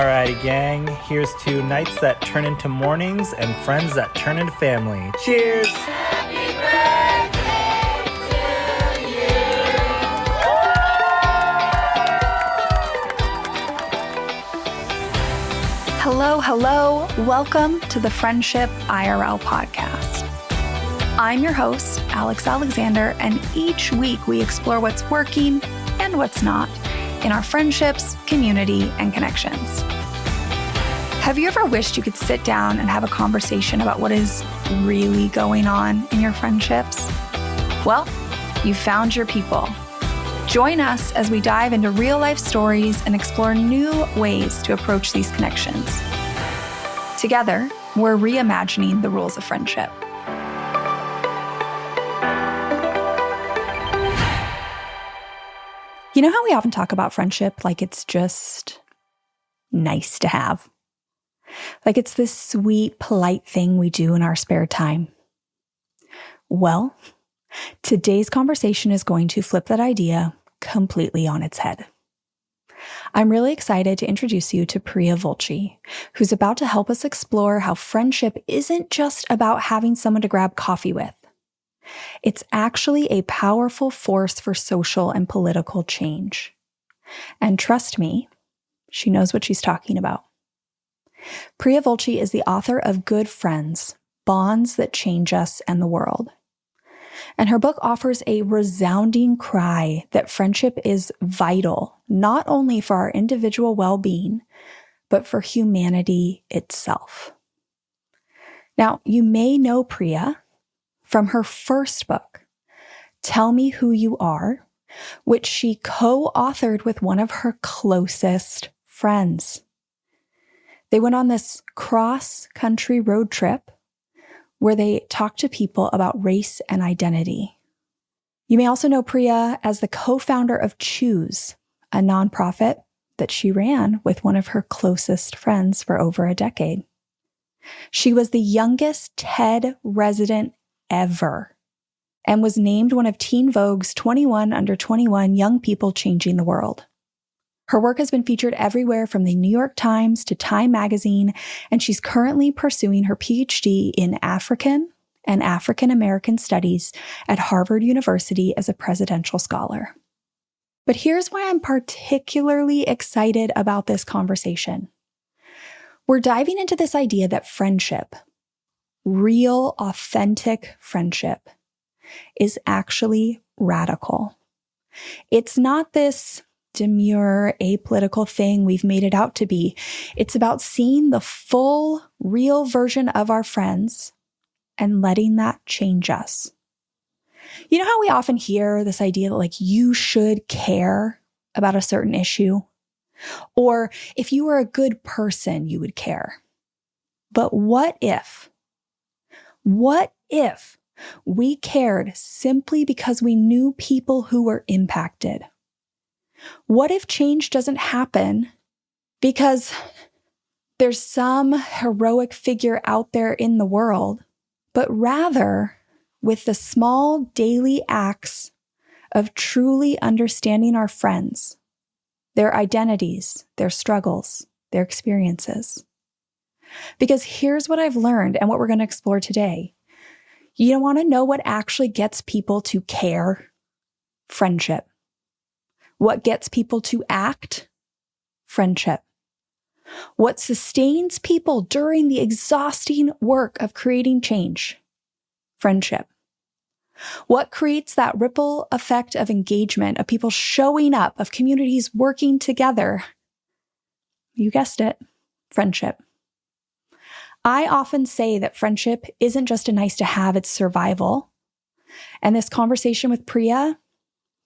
Alrighty, gang. Here's to nights that turn into mornings and friends that turn into family. Cheers! Happy birthday to you. Hello. Welcome to the Friendship IRL podcast. I'm your host, Alex Alexander, and each week we explore what's working and what's not in our friendships, community, and connections. Have you ever wished you could sit down and have a conversation about what is really going on in your friendships? Well, you found your people. Join us as we dive into real-life stories and explore new ways to approach these connections. Together, we're reimagining the rules of friendship. You know how we often talk about friendship like it's just nice to have? Like it's this sweet, polite thing we do in our spare time. Well, today's conversation is going to flip that idea completely on its head. I'm really excited to introduce you to Priya Vulchi, who's about to help us explore how friendship isn't just about having someone to grab coffee with. It's actually a powerful force for social and political change. And trust me, she knows what she's talking about. Priya Vulchi is the author of Good Friends, Bonds That Change Us and the World. And her book offers a resounding cry that friendship is vital, not only for our individual well-being, but for humanity itself. Now, you may know Priya from her first book, Tell Me Who You Are, which she co-authored with one of her closest friends. They went on this cross-country road trip where they talked to people about race and identity. You may also know Priya as the co-founder of Choose, a nonprofit that she ran with one of her closest friends for over a decade. She was the youngest TED resident ever, and was named one of Teen Vogue's 21 under 21 young people changing the world. Her work has been featured everywhere from the New York Times to Time magazine, and she's currently pursuing her Ph.D. in African and African American Studies at Harvard University as a presidential scholar. But here's why I'm particularly excited about this conversation. We're diving into this idea that friendship, real, authentic friendship, is actually radical. It's not this demure, apolitical thing we've made it out to be. It's about seeing the full, real version of our friends and letting that change us. You know how we often hear this idea that like you should care about a certain issue? Or if you were a good person, you would care. But what if we cared simply because we knew people who were impacted? What if change doesn't happen because there's some heroic figure out there in the world, but rather with the small daily acts of truly understanding our friends, their identities, their struggles, their experiences? Because here's what I've learned and what we're going to explore today. You want to know what actually gets people to care? Friendship. What gets people to act? Friendship. What sustains people during the exhausting work of creating change? Friendship. What creates that ripple effect of engagement, of people showing up, of communities working together? You guessed it, friendship. I often say that friendship isn't just a nice to have, it's survival. And this conversation with Priya,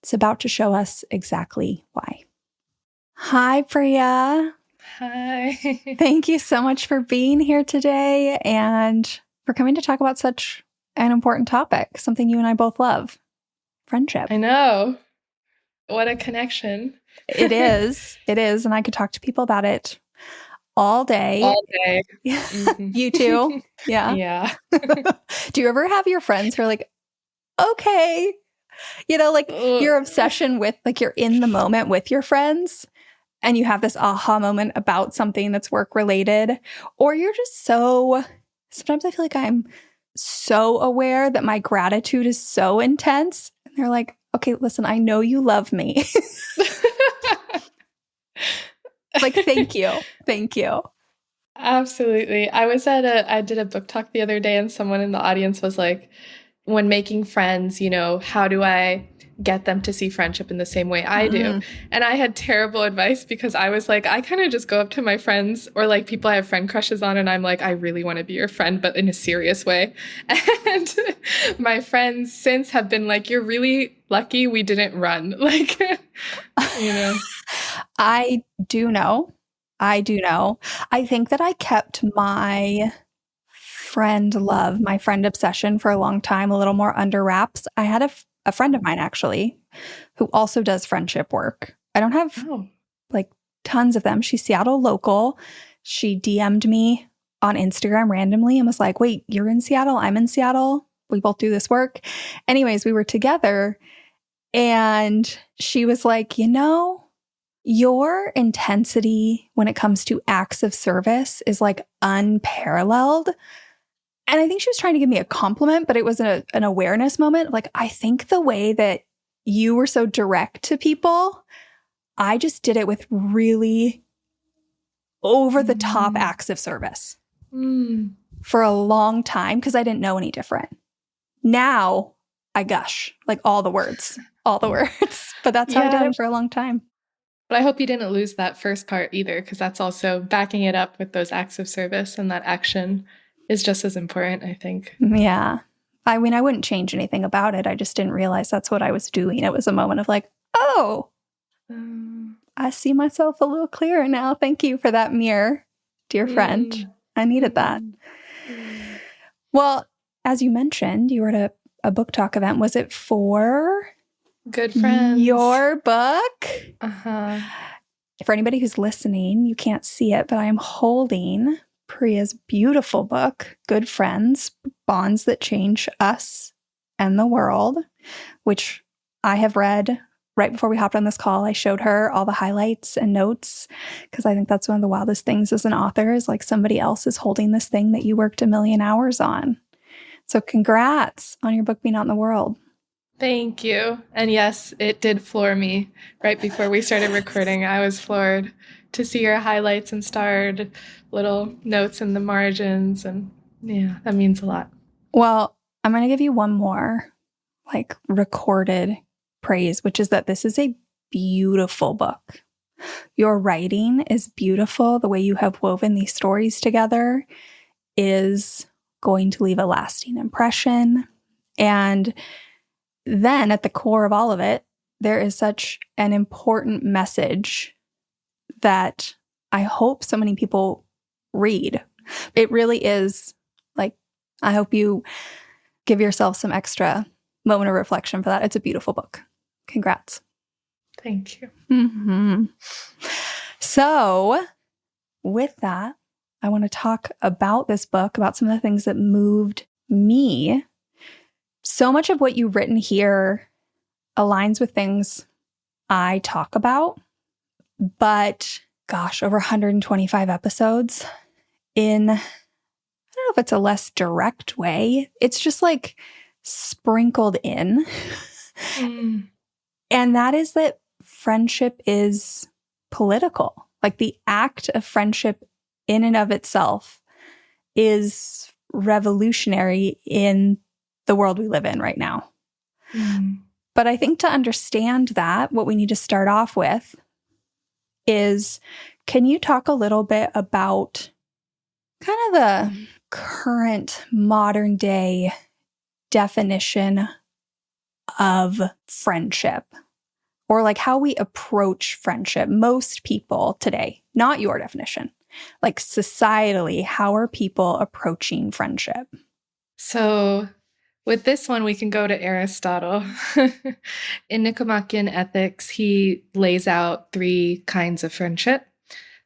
it's about to show us exactly why. Hi, Priya. Hi. Thank you so much for being here today and for coming to talk about such an important topic, something you and I both love, friendship. I know. What a connection. It is. And I could talk to people about it all day. All day. Mm-hmm. You too? Yeah. Yeah. Do you ever have your friends who are like, okay, like your obsession with like you're in the moment with your friends and you have this aha moment about something that's work related, or you're just sometimes I feel like I'm so aware that my gratitude is so intense. And they're like, okay, listen, I know you love me. Like, thank you. Thank you. Absolutely. I did a book talk the other day, and someone in the audience was like, when making friends, how do I get them to see friendship in the same way I do? And I had terrible advice because I was like, I kind of just go up to my friends or like people I have friend crushes on, and I'm like, I really want to be your friend, but in a serious way. And my friends since have been like, you're really lucky we didn't run. Like, I do know. I think that I kept my friend love, my friend obsession for a long time, a little more under wraps. I had a friend of mine actually who also does friendship work. I don't have like tons of them. She's Seattle local. She DM'd me on Instagram randomly and was like, wait, you're in Seattle? I'm in Seattle. We both do this work. Anyways, we were together and she was like, your intensity when it comes to acts of service is like unparalleled. And I think she was trying to give me a compliment, but it was an awareness moment. Like, I think the way that you were so direct to people, I just did it with really over the top acts of service for a long time because I didn't know any different. Now I gush like all the words. But that's how I did it for a long time. But I hope you didn't lose that first part either, because that's also backing it up with those acts of service, and that action is just as important, I think. Yeah. I mean, I wouldn't change anything about it. I just didn't realize that's what I was doing. It was a moment of like, oh, I see myself a little clearer now. Thank you for that mirror, dear friend. I needed that. Well, as you mentioned, you were at a book talk event. Was it for Good Friends? Your book? Uh-huh. For anybody who's listening, you can't see it, but I am holding Priya's beautiful book, Good Friends, Bonds That Change Us and the World, which I have read right before we hopped on this call. I showed her all the highlights and notes because I think that's one of the wildest things as an author is like somebody else is holding this thing that you worked 1,000,000 hours on. So congrats on your book being out in the world. Thank you. And yes, it did floor me right before we started recording. I was floored to see your highlights and starred little notes in the margins. And yeah, that means a lot. Well, I'm going to give you one more like recorded praise, which is that this is a beautiful book. Your writing is beautiful. The way you have woven these stories together is going to leave a lasting impression. And then at the core of all of it, there is such an important message that I hope so many people read. It really is like, I hope you give yourself some extra moment of reflection for that. It's a beautiful book. Congrats. Thank you. Mm-hmm. So with that, I want to talk about this book, about some of the things that moved me. So much of what you've written here aligns with things I talk about, but gosh, over 125 episodes in, I don't know if it's a less direct way. It's just like sprinkled in. And that is that friendship is political. Like the act of friendship in and of itself is revolutionary in the world we live in right now. But I think to understand that, what we need to start off with is, can you talk a little bit about kind of the current modern day definition of friendship, or like how we approach friendship? Most people today, not your definition, like societally, how are people approaching friendship? So with this one, we can go to Aristotle. In Nicomachean Ethics, he lays out 3 kinds of friendship.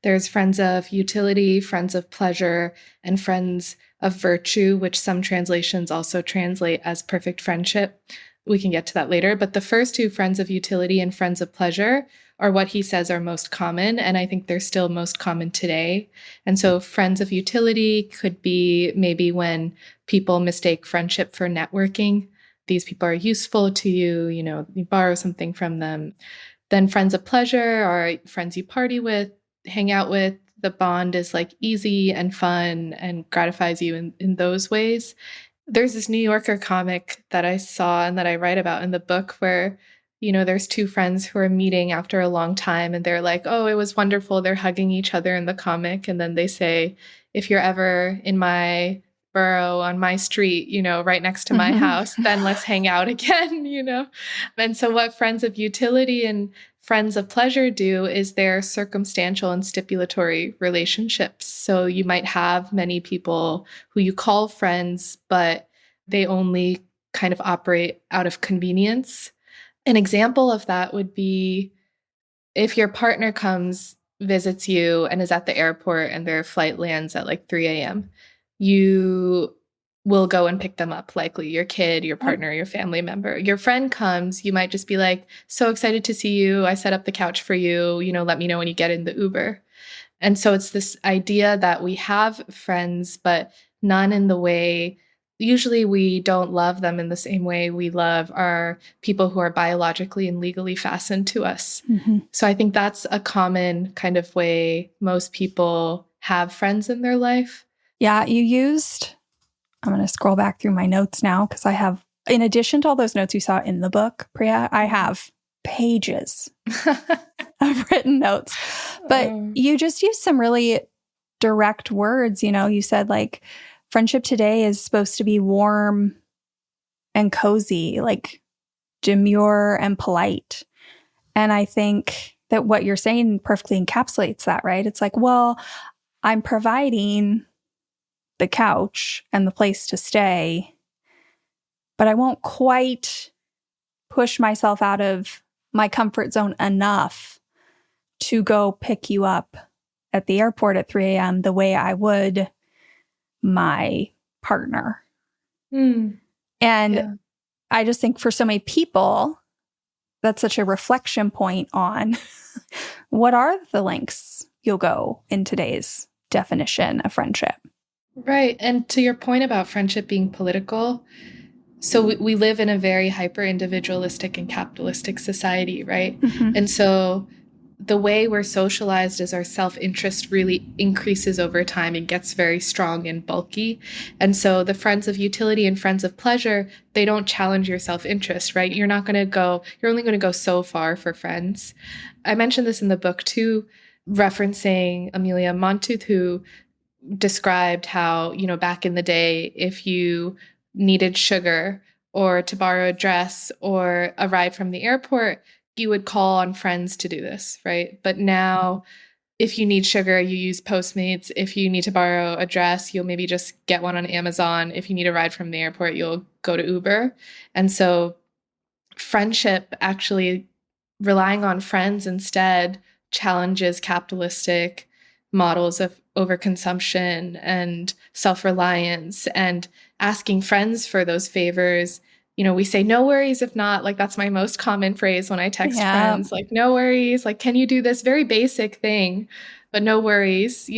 There's friends of utility, friends of pleasure, and friends of virtue, which some translations also translate as perfect friendship. We can get to that later. But the first 2, friends of utility and friends of pleasure, are what he says are most common. And I think they're still most common today. And so friends of utility could be maybe when people mistake friendship for networking. These people are useful to you, you borrow something from them. Then friends of pleasure are friends you party with, hang out with. The bond is like easy and fun and gratifies you in those ways. There's this New Yorker comic that I saw and that I write about in the book where, there's two friends who are meeting after a long time and they're like, oh, it was wonderful. They're hugging each other in the comic. And then they say, if you're ever in my borough on my street, right next to my house, then let's hang out again, And so what friends of utility and friends of pleasure do is they're circumstantial and stipulatory relationships. So you might have many people who you call friends, but they only kind of operate out of convenience. An example of that would be if your partner visits you and is at the airport and their flight lands at like 3 a.m., you will go and pick them up, likely your kid, your partner, your family member. Your friend comes, you might just be like, so excited to see you. I set up the couch for you. Let me know when you get in the Uber. And so it's this idea that we have friends, but none in the way. Usually we don't love them in the same way we love our people who are biologically and legally fastened to us. So I think that's a common kind of way most people have friends in their life. Yeah, I'm going to scroll back through my notes now because I have, in addition to all those notes you saw in the book, Priya, I have pages of written notes. But you just used some really direct words. You said like, friendship today is supposed to be warm and cozy, like demure and polite. And I think that what you're saying perfectly encapsulates that, right? It's like, well, I'm providing the couch and the place to stay, but I won't quite push myself out of my comfort zone enough to go pick you up at the airport at 3 a.m. the way I would my partner. And I just think for so many people, that's such a reflection point on what are the lengths you'll go in today's definition of friendship. Right. And to your point about friendship being political, so we live in a very hyper-individualistic and capitalistic society, right? And so the way we're socialized is our self-interest really increases over time and gets very strong and bulky. And so the friends of utility and friends of pleasure, they don't challenge your self-interest, right? You're only going to go so far for friends. I mentioned this in the book too, referencing Amelia Montooth, who described how, back in the day, if you needed sugar or to borrow a dress or a ride from the airport, you would call on friends to do this, right? But now, if you need sugar, you use Postmates. If you need to borrow a dress, you'll maybe just get one on Amazon. If you need a ride from the airport, you'll go to Uber. And so friendship, actually relying on friends instead, challenges capitalistic models of overconsumption and self-reliance, and asking friends for those favors. We say, no worries if not. Like, that's my most common phrase when I text friends, like, no worries. Like, can you do this very basic thing? But no worries,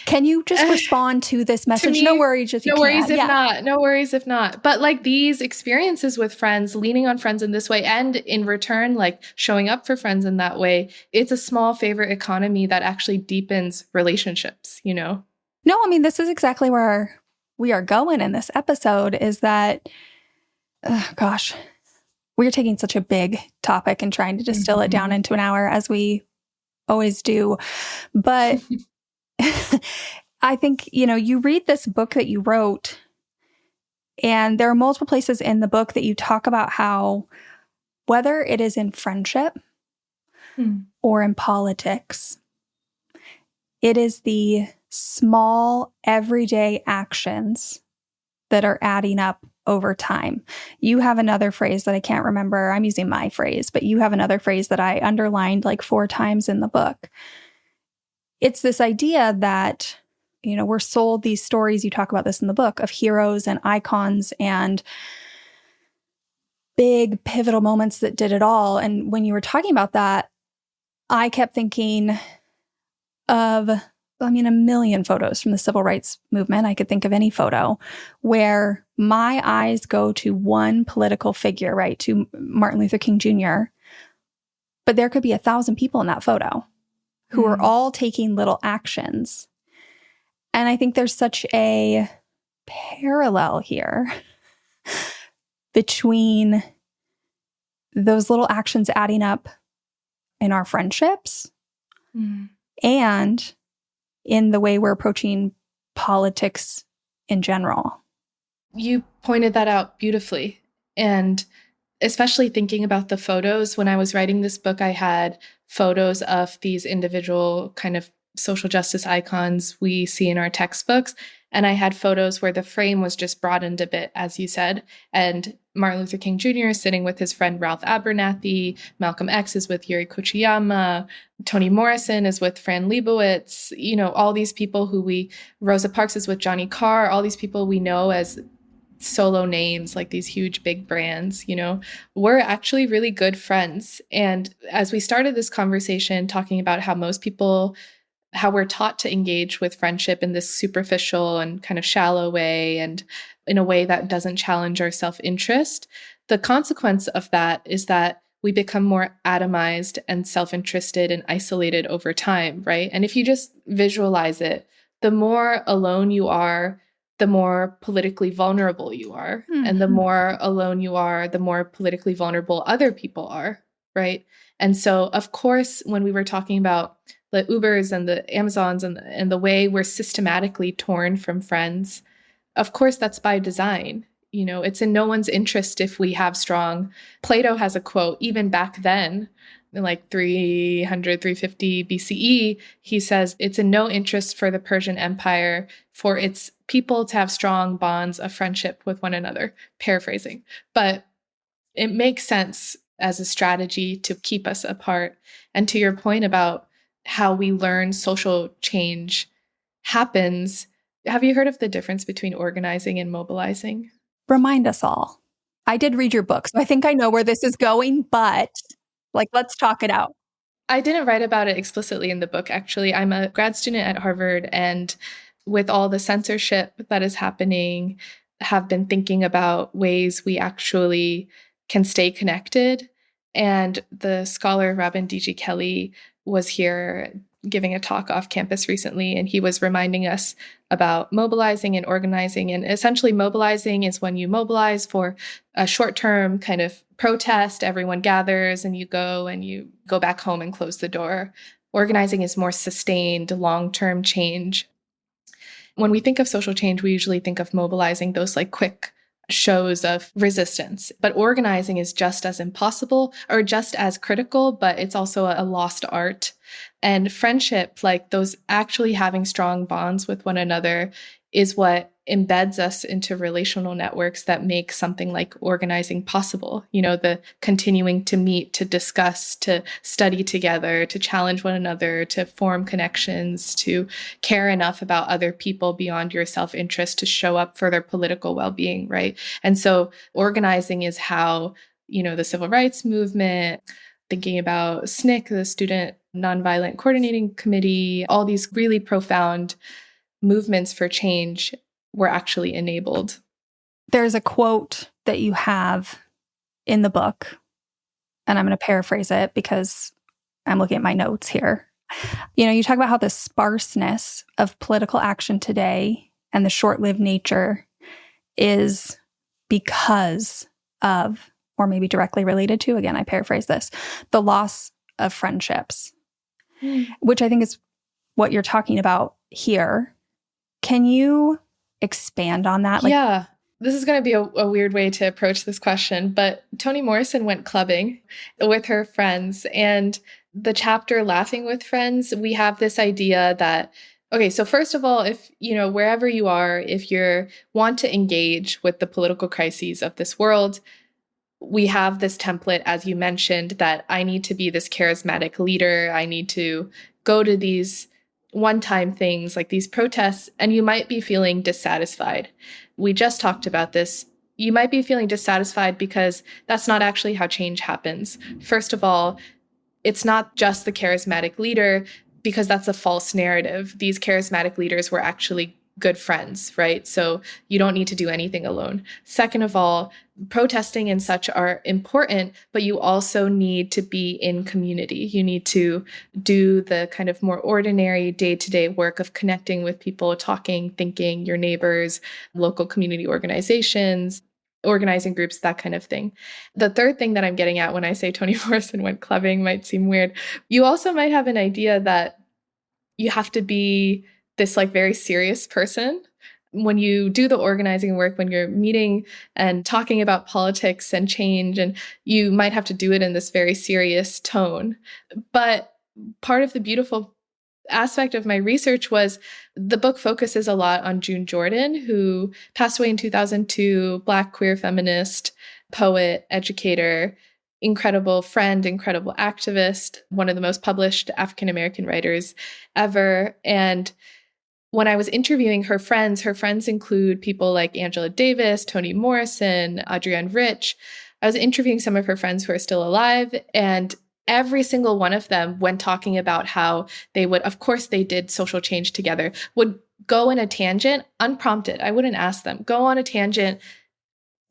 Can you just respond to this message? To me, no worries if you no worries can't. if not. No worries if not. But like these experiences with friends, leaning on friends in this way, and in return, like showing up for friends in that way, it's a small favor economy that actually deepens relationships, No, I mean, this is exactly where we are going in this episode, is that, we're taking such a big topic and trying to distill it down into an hour, as we always do. But I think, you read this book that you wrote, and there are multiple places in the book that you talk about how, whether it is in friendship or in politics, it is the small everyday actions that are adding up over time. You have another phrase that I can't remember. I'm using my phrase, but you have another phrase that I underlined like 4 times in the book. It's this idea that, we're sold these stories, you talk about this in the book, of heroes and icons and big pivotal moments that did it all. And when you were talking about that, I kept thinking of, a million photos from the civil rights movement. I could think of any photo where my eyes go to one political figure, right? To Martin Luther King Jr. But there could be 1,000 people in that photo who are all taking little actions. And I think there's such a parallel here between those little actions adding up in our friendships and in the way we're approaching politics in general. You pointed that out beautifully. And especially thinking about the photos, when I was writing this book, I had photos of these individual kind of social justice icons we see in our textbooks. And I had photos where the frame was just broadened a bit, as you said. And Martin Luther King Jr. is sitting with his friend Ralph Abernathy. Malcolm X is with Yuri Kochiyama. Toni Morrison is with Fran Lebowitz. You know, all these people Rosa Parks is with Johnny Carr. All these people we know as solo names, like these huge big brands, you know, we're actually really good friends. And as we started this conversation talking about how we're taught to engage with friendship in this superficial and kind of shallow way, and in a way that doesn't challenge our self-interest, the consequence of that is that we become more atomized and self-interested and isolated over time, right? And if you just visualize it, the more alone you are, the more politically vulnerable you are. And the more alone you are, the more politically vulnerable other people are, right? And so, of course, when we were talking about the Ubers and the Amazons and the way we're systematically torn from friends, of course, that's by design. You know, it's in no one's interest if we have strong. Plato has a quote, even back then, in like 350 BCE, he says, it's in no interest for the Persian Empire for its people to have strong bonds of friendship with one another, paraphrasing. But it makes sense as a strategy to keep us apart. And to your point about how we learn social change happens, have you heard of the difference between organizing and mobilizing? Remind us all. I did read your book, so I think I know where this is going, but let's talk it out. I didn't write about it explicitly in the book, actually. I'm a grad student at Harvard, and with all the censorship that is happening, have been thinking about ways we actually can stay connected. And the scholar Robin D.G. Kelly was here giving a talk off campus recently, and he was reminding us about mobilizing and organizing. And essentially, mobilizing is when you mobilize for a short-term kind of protest, everyone gathers and you go back home and close the door. Organizing is more sustained, long-term change. When we think of social change, we usually think of mobilizing those like quick shows of resistance. But organizing is just as impossible or just as critical, but it's also a lost art. And friendship, like those actually having strong bonds with one another, is what embeds us into relational networks that make something like organizing possible. You know, the continuing to meet, to discuss, to study together, to challenge one another, to form connections, to care enough about other people beyond your self-interest to show up for their political well-being, right? And so organizing is how, you know, the civil rights movement, thinking about SNCC, the Student Nonviolent Coordinating Committee, all these really profound movements for change were actually enabled. There's a quote that you have in the book, and I'm going to paraphrase it because I'm looking at my notes here. You know, you talk about how the sparseness of political action today and the short-lived nature is because of, or maybe directly related to, again, I paraphrase this, the loss of friendships, which I think is what you're talking about here. Can you expand on that? Yeah, this is going to be a weird way to approach this question, but Toni Morrison went clubbing with her friends, and the chapter Laughing with Friends, we have this idea that, okay, so first of all, if, you know, wherever you are, if you want to engage with the political crises of this world, we have this template, as you mentioned, that I need to be this charismatic leader. I need to go to these one-time things like these protests, and you might be feeling dissatisfied. We just talked about this. You might be feeling dissatisfied because that's not actually how change happens. First of all, it's not just the charismatic leader, because that's a false narrative. These charismatic leaders were actually good friends, right? So you don't need to do anything alone. Second of all, protesting and such are important, but you also need to be in community. You need to do the kind of more ordinary day-to-day work of connecting with people, talking, thinking, your neighbors, local community organizations, organizing groups, that kind of thing. The third thing that I'm getting at when I say Toni Morrison went clubbing might seem weird. You also might have an idea that you have to be this like very serious person when you do the organizing work, when you're meeting and talking about politics and change, and you might have to do it in this very serious tone. But part of the beautiful aspect of my research was the book focuses a lot on June Jordan, who passed away in 2002, Black queer feminist, poet, educator, incredible friend, incredible activist, one of the most published African-American writers ever. And when I was interviewing her friends include people like Angela Davis, Toni Morrison, Adrienne Rich. I was interviewing some of her friends who are still alive, and every single one of them, when talking about how they would, of course they did social change together, would go in a tangent, unprompted. I wouldn't ask them, go on a tangent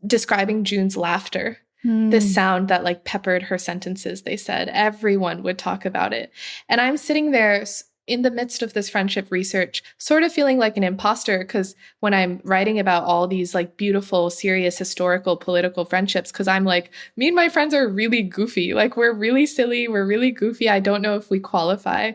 describing June's laughter. This sound that like peppered her sentences, they said. Everyone would talk about it. And I'm sitting there in the midst of this friendship research, sort of feeling like an imposter, because when I'm writing about all these like beautiful, serious, historical, political friendships, because I'm like, me and my friends are really goofy. Like we're really silly. We're really goofy. I don't know if we qualify.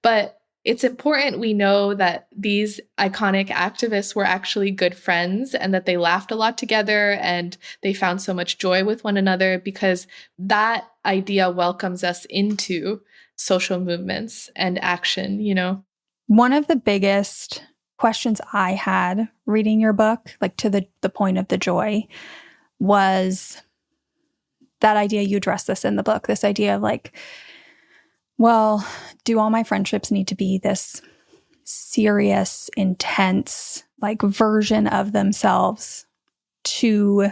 But it's important we know that these iconic activists were actually good friends and that they laughed a lot together and they found so much joy with one another, because that idea welcomes us into social movements and action, you know? One of the biggest questions I had reading your book, like to the point of the joy, was that idea, you address this in the book, this idea of like, well, do all my friendships need to be this serious, intense, like version of themselves to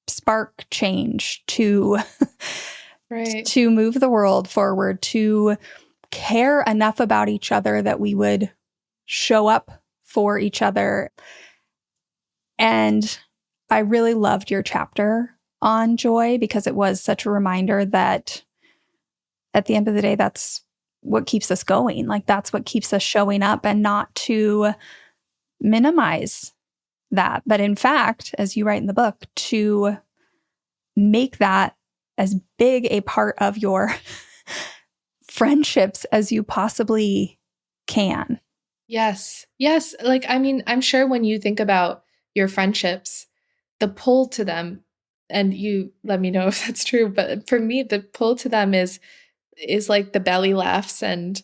spark change, to right, to move the world forward, to care enough about each other that we would show up for each other. And I really loved your chapter on joy, because it was such a reminder that at the end of the day, that's what keeps us going. Like that's what keeps us showing up, and not to minimize that. But in fact, as you write in the book, to make that as big a part of your friendships as you possibly can. Yes. Yes. Like, I mean, I'm sure when you think about your friendships, the pull to them, and you let me know if that's true, but for me, the pull to them is like the belly laughs and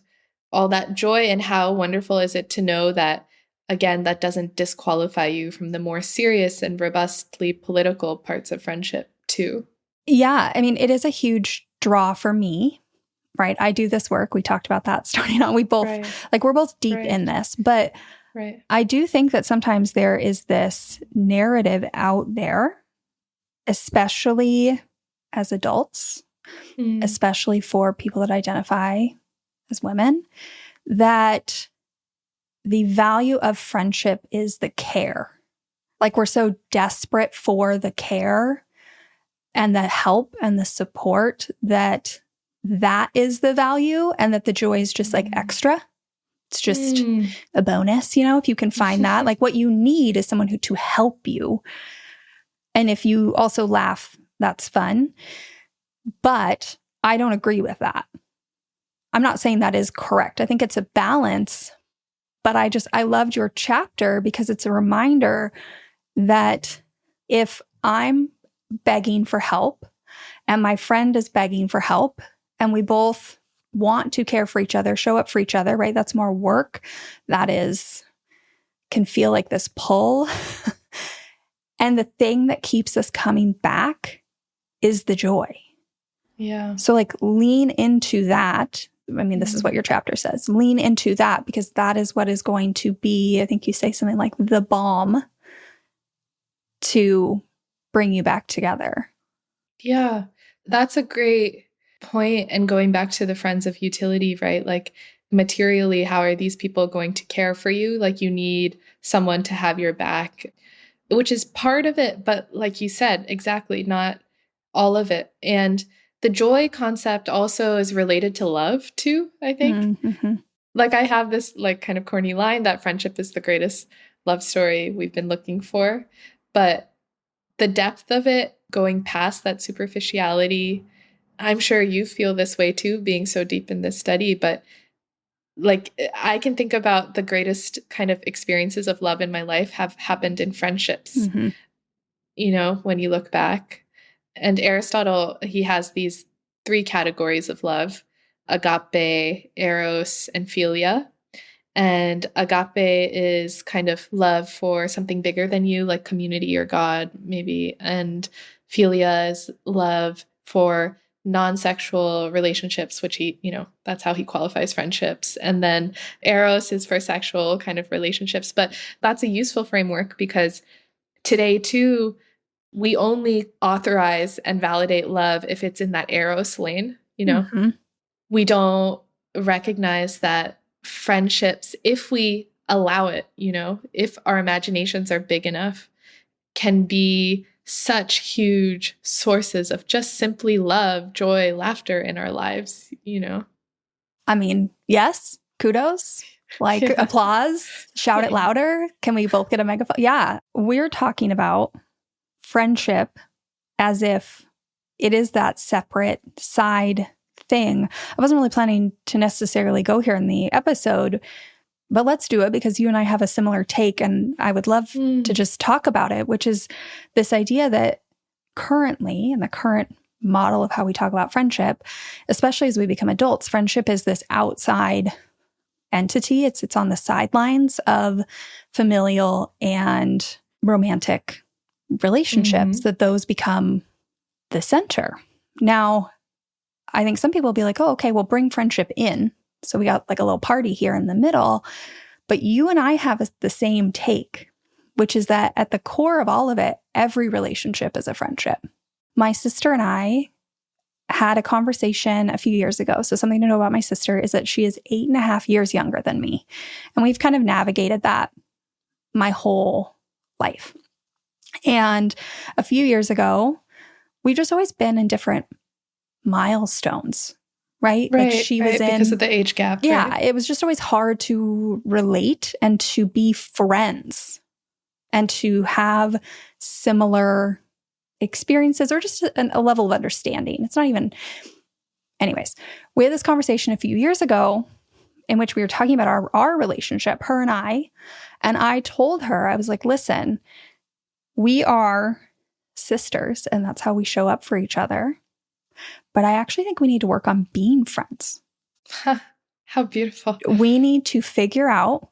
all that joy. And how wonderful is it to know that, again, that doesn't disqualify you from the more serious and robustly political parts of friendship too. Yeah. I mean, it is a huge draw for me, right? I do this work. We talked about that starting on. We both, like, we're both deep in this, but I do think that sometimes there is this narrative out there, especially as adults, especially for people that identify as women, that the value of friendship is the care. Like we're so desperate for the care and the help and the support that is the value, and that the joy is just like extra. It's just a bonus, you know, if you can find that. Like what you need is someone to help you. And if you also laugh, that's fun. But I don't agree with that. I'm not saying that is correct. I think it's a balance. But I loved your chapter because it's a reminder that if I'm begging for help and my friend is begging for help and we both want to care for each other, show up for each other, right? That's more work. That can feel like this pull. And the thing that keeps us coming back is the joy. Yeah. So like lean into that. I mean, this is what your chapter says. Lean into that, because that is what is going to be, I think you say something like the balm to bring you back together. Yeah, that's a great point, and going back to the friends of utility, right? Like materially, how are these people going to care for you? Like you need someone to have your back, which is part of it. But like you said, exactly, not all of it. And the joy concept also is related to love too, I think. Mm-hmm. Like I have this like kind of corny line that friendship is the greatest love story we've been looking for. But the depth of it, going past that superficiality, I'm sure you feel this way too, being so deep in this study, but like I can think about the greatest kind of experiences of love in my life have happened in friendships, Mm-hmm. you know, when you look back. And Aristotle, he has these three categories of love: agape, eros, and philia. And agape is kind of love for something bigger than you, like community or God, maybe. And philia is love for non-sexual relationships, which he, you know, that's how he qualifies friendships. And then eros is for sexual kind of relationships. But that's a useful framework because today, too, we only authorize and validate love if it's in that eros lane, you know? Mm-hmm. We don't recognize that friendships, if we allow it, you know, if our imaginations are big enough, can be such huge sources of just simply love, joy, laughter in our lives, you know? I mean, yes, kudos, like Yeah. applause, shout it louder. Can we both get a megaphone? Yeah, we're talking about friendship as if it is that separate side thing. I wasn't really planning to necessarily go here in the episode, but let's do it because you and I have a similar take and I would love to just talk about it, which is this idea that currently, in the current model of how we talk about friendship, especially as we become adults, friendship is this outside entity. It's on the sidelines of familial and romantic relationships, that those become the center. Now, I think some people will be like, oh, okay, we'll bring friendship in. So we got like a little party here in the middle. But you and I have the same take, which is that at the core of all of it, every relationship is a friendship. My sister and I had a conversation a few years ago. So something to know about my sister is that she is 8.5 years younger than me. And we've kind of navigated that my whole life. And a few years ago, we've just always been in different milestones, right? Like she was in, because of the age gap. Yeah, right? it was just always hard to relate and to be friends and to have similar experiences or just a level of understanding. It's not even, anyways, we had this conversation a few years ago in which we were talking about our relationship, her and I told her, I was like, listen, we are sisters and that's how we show up for each other. But I actually think we need to work on being friends. How beautiful. We need to figure out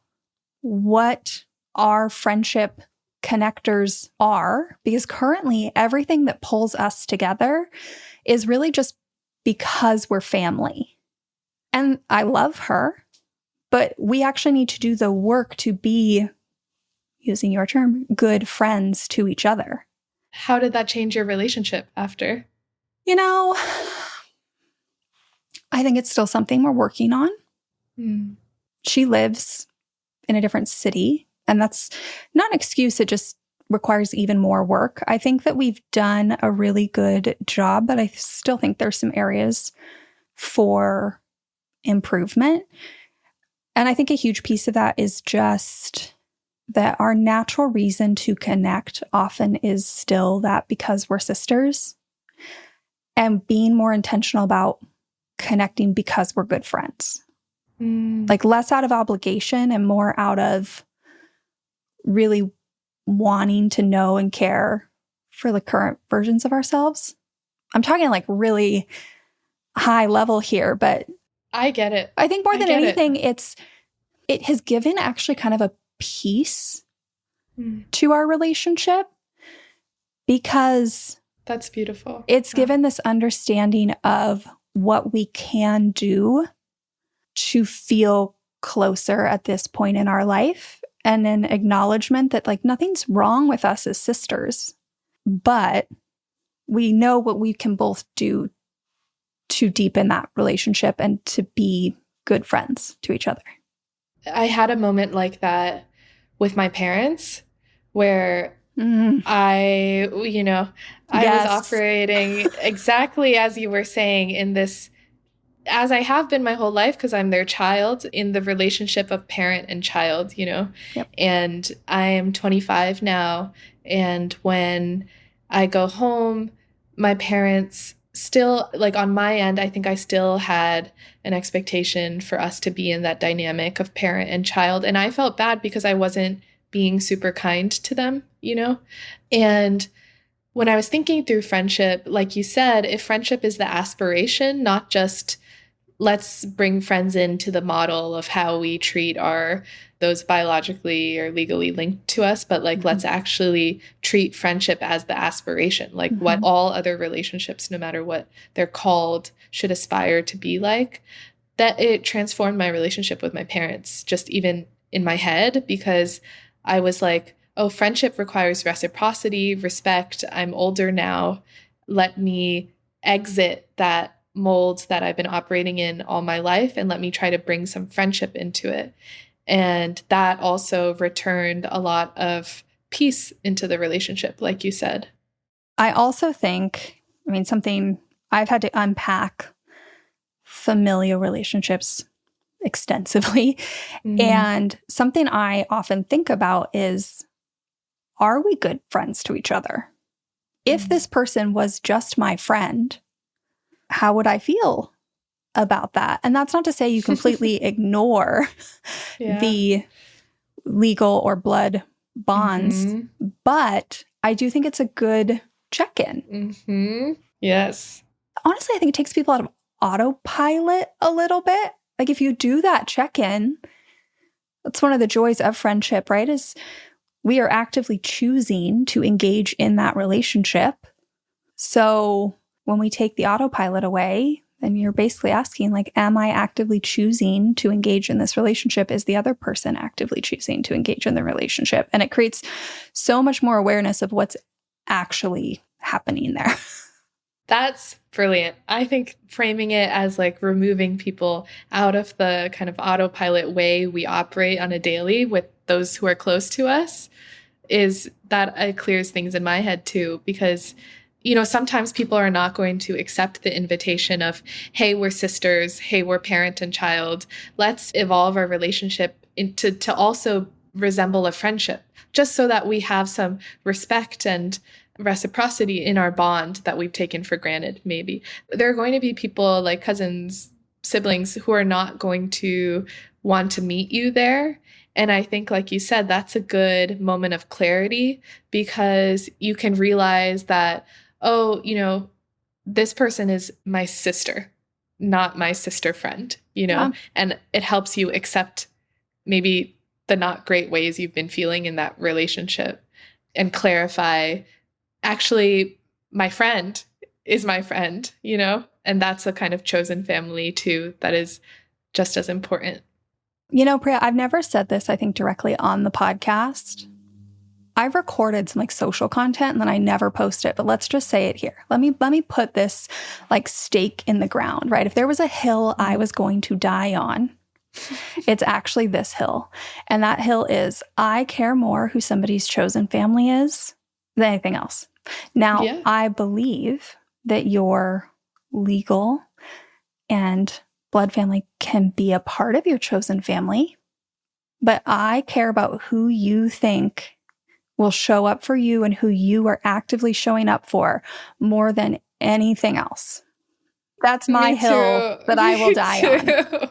what our friendship connectors are, because currently everything that pulls us together is really just because we're family. And I love her, but we actually need to do the work to be, using your term, good friends to each other. How did that change your relationship after? You know, I think it's still something we're working on. She lives in a different city, and that's not an excuse. It just requires even more work. I think that we've done a really good job, but I still think there's some areas for improvement. And I think a huge piece of that is just that our natural reason to connect often is still that because we're sisters, and being more intentional about connecting because we're good friends. Like less out of obligation and more out of really wanting to know and care for the current versions of ourselves. I'm talking like really high level here, but I get it. I think more than anything, it has given actually kind of a peace to our relationship, because that's beautiful. It's given this understanding of what we can do to feel closer at this point in our life, and an acknowledgement that like nothing's wrong with us as sisters, but we know what we can both do to deepen that relationship and to be good friends to each other? I had a moment like that with my parents where I was operating exactly as you were saying in this, as I have been my whole life, because I'm their child, in the relationship of parent and child, Yep. And I am 25 now. And when I go home, my parents still, like on my end, I think I still had an expectation for us to be in that dynamic of parent and child. And I felt bad because I wasn't being super kind to them, And when I was thinking through friendship, like you said, if friendship is the aspiration, not just let's bring friends into the model of how we treat those biologically or legally linked to us, but like, let's actually treat friendship as the aspiration, like what all other relationships, no matter what they're called, should aspire to be like. That it transformed my relationship with my parents, just even in my head, because I was like, oh, friendship requires reciprocity, respect. I'm older now. Let me exit that mold that I've been operating in all my life and let me try to bring some friendship into it. And that also returned a lot of peace into the relationship, like you said. I also think, something I've had to unpack familial relationships extensively. And something I often think about is, are we good friends to each other? If this person was just my friend, how would I feel about that? And that's not to say you completely ignore the legal or blood bonds, but I do think it's a good check-in. Yes. Honestly, I think it takes people out of autopilot a little bit. Like if you do that check-in, that's one of the joys of friendship, right? Is we are actively choosing to engage in that relationship. So when we take the autopilot away, then you're basically asking, like, am I actively choosing to engage in this relationship? Is the other person actively choosing to engage in the relationship? And it creates so much more awareness of what's actually happening there. That's brilliant. I think framing it as like removing people out of the kind of autopilot way we operate on a daily with those who are close to us is that it clears things in my head too, because sometimes people are not going to accept the invitation of, hey, we're sisters. Hey, we're parent and child. Let's evolve our relationship to also resemble a friendship, just so that we have some respect and reciprocity in our bond that we've taken for granted, maybe. There are going to be people like cousins, siblings who are not going to want to meet you there. And I think, like you said, that's a good moment of clarity, because you can realize that, oh, this person is my sister, not my sister friend, and it helps you accept maybe the not great ways you've been feeling in that relationship and clarify, actually, my friend is my friend, and that's a kind of chosen family too that is just as important. Priya, I've never said this, I think, directly on the podcast. I've recorded some like social content and then I never post it, but let's just say it here. Let me put this like stake in the ground, right? If there was a hill I was going to die on, it's actually this hill. And that hill is, I care more who somebody's chosen family is than anything else. Now, I believe that your legal and blood family can be a part of your chosen family, but I care about who you think will show up for you and who you are actively showing up for more than anything else. That's my hill that I will die on.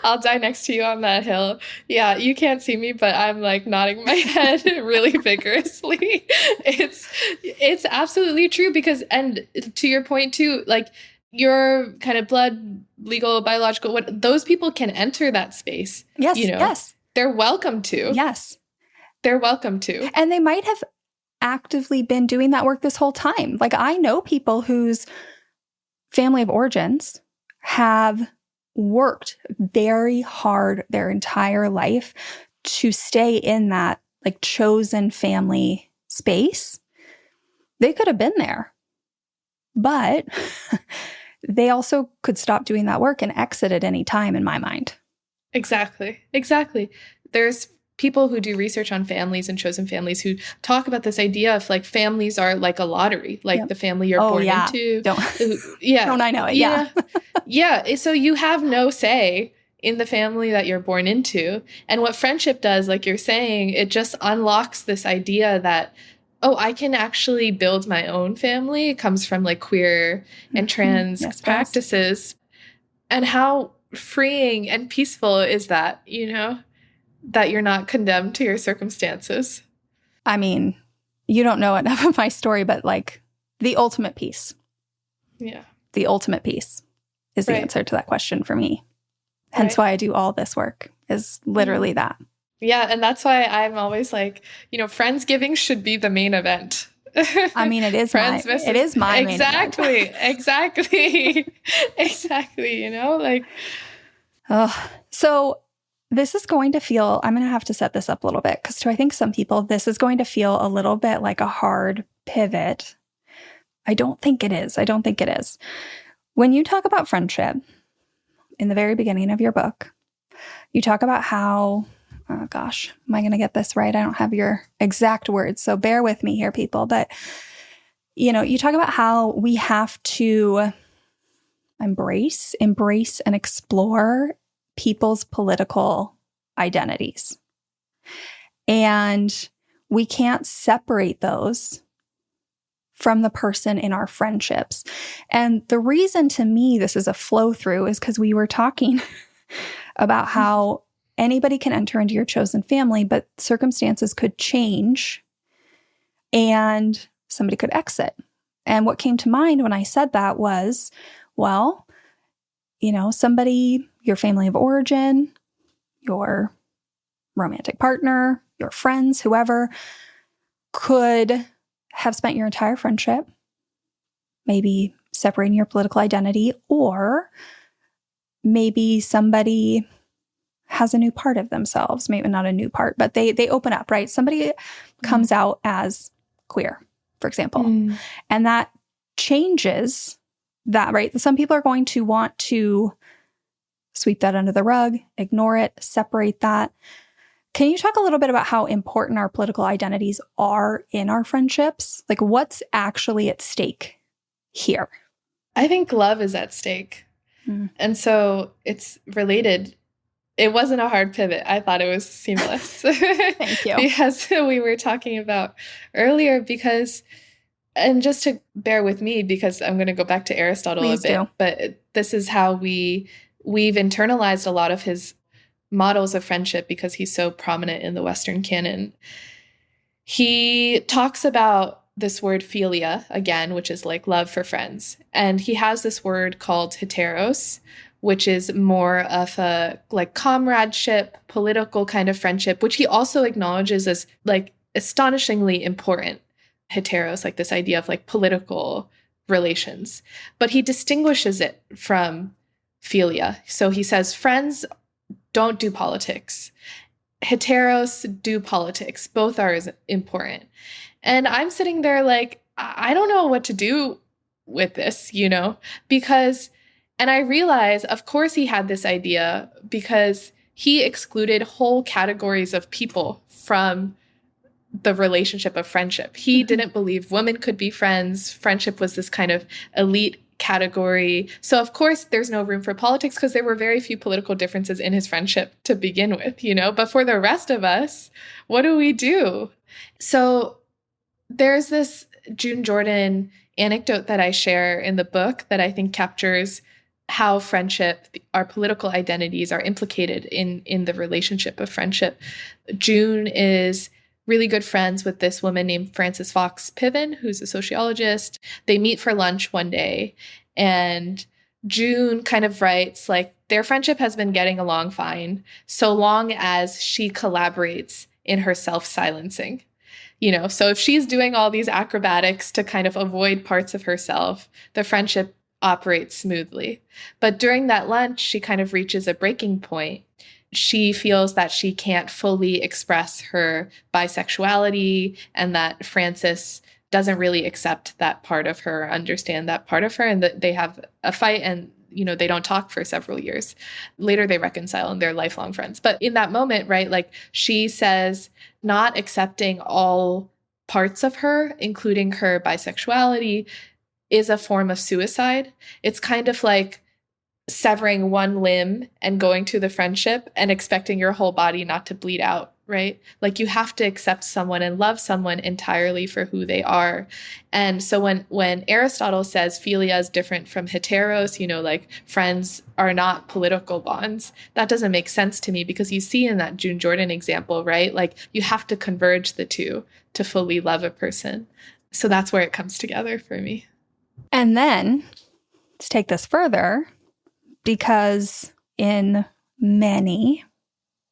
I'll die next to you on that hill. Yeah, you can't see me, but I'm like nodding my head really vigorously. It's absolutely true, because, and to your point too, like your kind of blood, legal, biological, those people can enter that space. Yes, yes. They're welcome to. Yes. They're welcome to. And they might have actively been doing that work this whole time. Like I know people whose family of origins have worked very hard their entire life to stay in that like chosen family space. They could have been there, but they also could stop doing that work and exit at any time in my mind. Exactly. There's people who do research on families and chosen families who talk about this idea of like families are like a lottery, like the family you're born into. Don't I know it? Yeah. So you have no say in the family that you're born into. And what friendship does, like you're saying, it just unlocks this idea that, oh, I can actually build my own family. It comes from like queer and trans practices. And how freeing and peaceful is that, that you're not condemned to your circumstances? I mean, you don't know enough of my story, but like the ultimate peace. Yeah. The ultimate peace is the answer to that question for me. Hence why I do all this work, is literally that. Yeah. And that's why I'm always like, Friendsgiving should be the main event. I mean, it is my main event. Exactly. So this is going to feel, I'm going to have to set this up a little bit, because to I think some people, this is going to feel a little bit like a hard pivot. I don't think it is. When you talk about friendship in the very beginning of your book, you talk about how, oh gosh, am I going to get this right? I don't have your exact words, so bear with me here, people. But, you talk about how we have to embrace and explore people's political identities. And we can't separate those from the person in our friendships. And the reason to me this is a flow through is because we were talking about how anybody can enter into your chosen family, but circumstances could change and somebody could exit. And what came to mind when I said that was, well, somebody, your family of origin, your romantic partner, your friends, whoever, could have spent your entire friendship maybe separating your political identity, or maybe somebody has a new part of themselves, maybe not a new part, but they open up, right? Somebody comes out as queer, for example, and that changes that, right? Some people are going to want to sweep that under the rug, ignore it, separate that. Can you talk a little bit about how important our political identities are in our friendships? Like, what's actually at stake here? I think love is at stake. And so it's related. It wasn't a hard pivot. I thought it was seamless. Thank you. Because we were talking about earlier, and just to bear with me, because I'm going to go back to Aristotle a bit, but this is how we've internalized a lot of his models of friendship because he's so prominent in the Western canon. He talks about this word philia again, which is like love for friends. And he has this word called heteros, which is more of a like comradeship, political kind of friendship, which he also acknowledges as like astonishingly important. Heteros, like this idea of like political relations. But he distinguishes it from philia. So he says friends don't do politics. Heteros do politics. Both are as important. And I'm sitting there like, I don't know what to do with this, because, and I realize, of course, he had this idea because he excluded whole categories of people from the relationship of friendship. He didn't believe women could be friends. Friendship was this kind of elite category. So of course there's no room for politics because there were very few political differences in his friendship to begin with, but for the rest of us, what do we do? So there's this June Jordan anecdote that I share in the book that I think captures how friendship, our political identities are implicated in the relationship of friendship. June is really good friends with this woman named Frances Fox Piven, who's a sociologist. They meet for lunch one day, and June kind of writes like their friendship has been getting along fine so long as she collaborates in her self-silencing. So if she's doing all these acrobatics to kind of avoid parts of herself, the friendship operates smoothly. But during that lunch, she kind of reaches a breaking point. She feels that she can't fully express her bisexuality and that Frances doesn't really accept that part of her, understand that part of her, and that they have a fight and they don't talk for several years. Later they reconcile and they're lifelong friends. But in that moment, right, like she says not accepting all parts of her, including her bisexuality, is a form of suicide. It's kind of like severing one limb and going to the friendship and expecting your whole body not to bleed out, right? Like you have to accept someone and love someone entirely for who they are. And so when Aristotle says philia is different from heteros, like friends are not political bonds, that doesn't make sense to me, because you see in that June Jordan example, right? Like you have to converge the two to fully love a person. So that's where it comes together for me. And then let's take this further, because in many,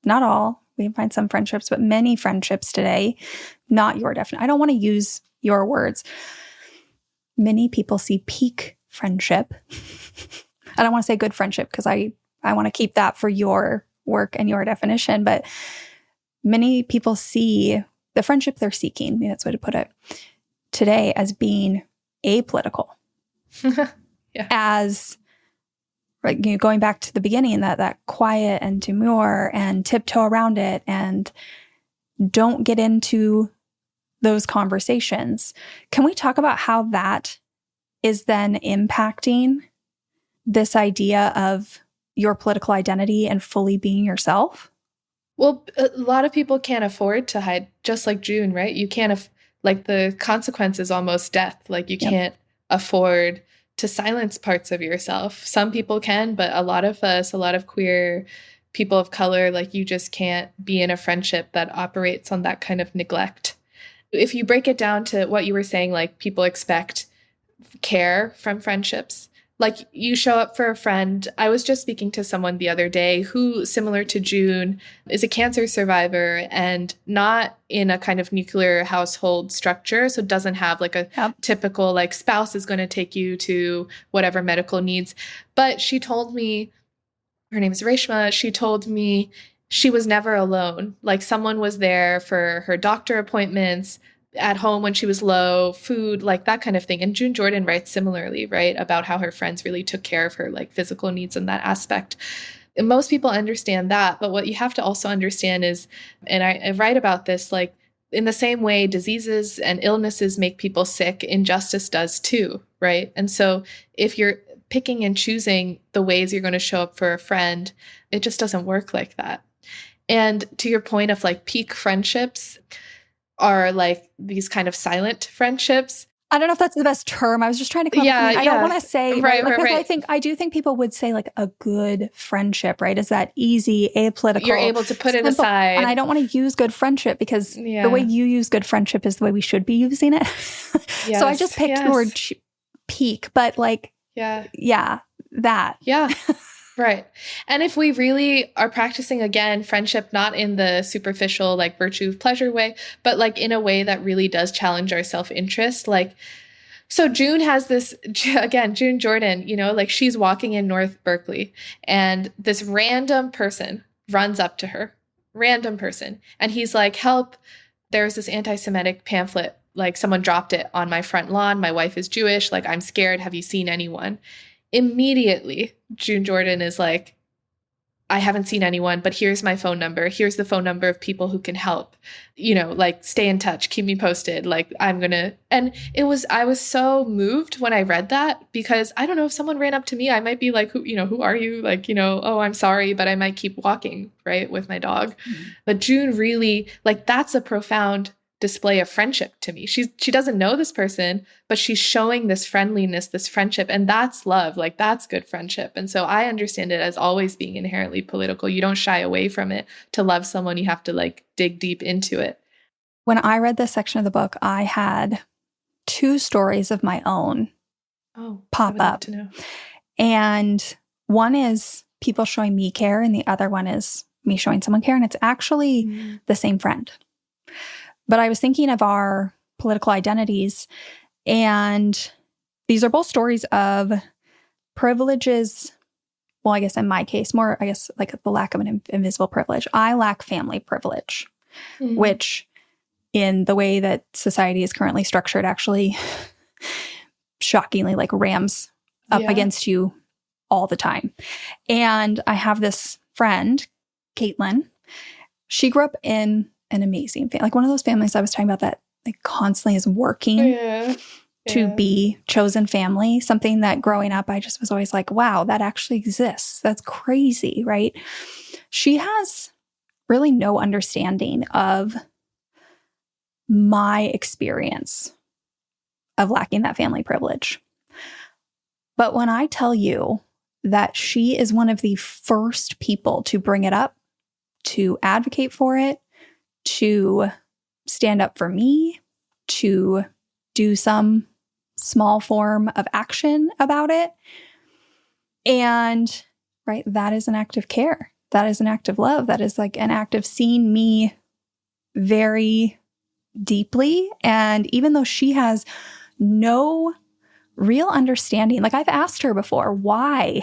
not all, we find some friendships, but many friendships today, not your definition. I don't want to use your words. Many people see peak friendship. I don't want to say good friendship, because I want to keep that for your work and your definition. But many people see the friendship they're seeking, maybe that's the way to put it, today as being apolitical. Yeah. As like, going back to the beginning, that quiet and demure and tiptoe around it and don't get into those conversations. Can we talk about how that is then impacting this idea of your political identity and fully being yourself? Well, a lot of people can't afford to hide, just like June, right? You can't, like the consequence is almost death. Like you can't afford to silence parts of yourself. Some people can, but a lot of us, a lot of queer people of color, like you just can't be in a friendship that operates on that kind of neglect. If you break it down to what you were saying, like people expect care from friendships. Like you show up for a friend. I was just speaking to someone the other day who, similar to June, is a cancer survivor and not in a kind of nuclear household structure. So doesn't have like a typical like spouse is going to take you to whatever medical needs. But she told me, her name is Reshma, she told me she was never alone. Like someone was there for her doctor appointments, at home when she was low, food, like that kind of thing. And June Jordan writes similarly, right, about how her friends really took care of her like physical needs in that aspect. And most people understand that, but what you have to also understand is, and I write about this, like in the same way diseases and illnesses make people sick, injustice does too, right? And so if you're picking and choosing the ways you're going to show up for a friend, it just doesn't work like that. And to your point of like peak friendships, are like these kind of silent friendships. I don't know if that's the best term. I was just trying to come up with, I don't want to say, right. I do think people would say like a good friendship, right? Is that easy, apolitical. You're able to put it aside. And I don't want to use good friendship because the way you use good friendship is the way we should be using it. So I just picked the word peak, but like, that. Yeah. Right. And if we really are practicing, again, friendship, not in the superficial, like virtue of pleasure way, but like in a way that really does challenge our self-interest. Like, so June has this, again, June Jordan, like she's walking in North Berkeley and this random person runs up to her, and he's like, help, there's this anti-Semitic pamphlet, like someone dropped it on my front lawn. My wife is Jewish. Like, I'm scared. Have you seen anyone? Immediately, June Jordan is like, I haven't seen anyone, but here's my phone number. Here's the phone number of people who can help, like stay in touch, keep me posted. Like and I was so moved when I read that, because I don't know, if someone ran up to me, I might be like, who are you? Like, oh, I'm sorry, but I might keep walking, right, with my dog. Mm-hmm. But June really, like, that's a profound display of friendship to me. She doesn't know this person, but she's showing this friendliness, this friendship, and that's love. Like, that's good friendship. And so I understand it as always being inherently political. You don't shy away from it. To love someone, you have to like dig deep into it. When I read this section of the book, I had 2 stories of my own pop up. To know. And one is people showing me care, and the other one is me showing someone care. And it's actually the same friend. But I was thinking of our political identities, and these are both stories of privileges. Well, I guess in my case, more, I guess, like the lack of an invisible privilege. I lack family privilege, which in the way that society is currently structured actually shockingly like rams up against you all the time. And I have this friend, Caitlin. She grew up in an amazing family, like one of those families I was talking about that like constantly is working to be chosen family, something that growing up, I just was always like, wow, that actually exists. That's crazy, right? She has really no understanding of my experience of lacking that family privilege. But when I tell you that she is one of the first people to bring it up, to advocate for it, to stand up for me, to do some small form of action about it. And right, that is an act of care. That is an act of love. That is like an act of seeing me very deeply. And even though she has no real understanding, like I've asked her before, why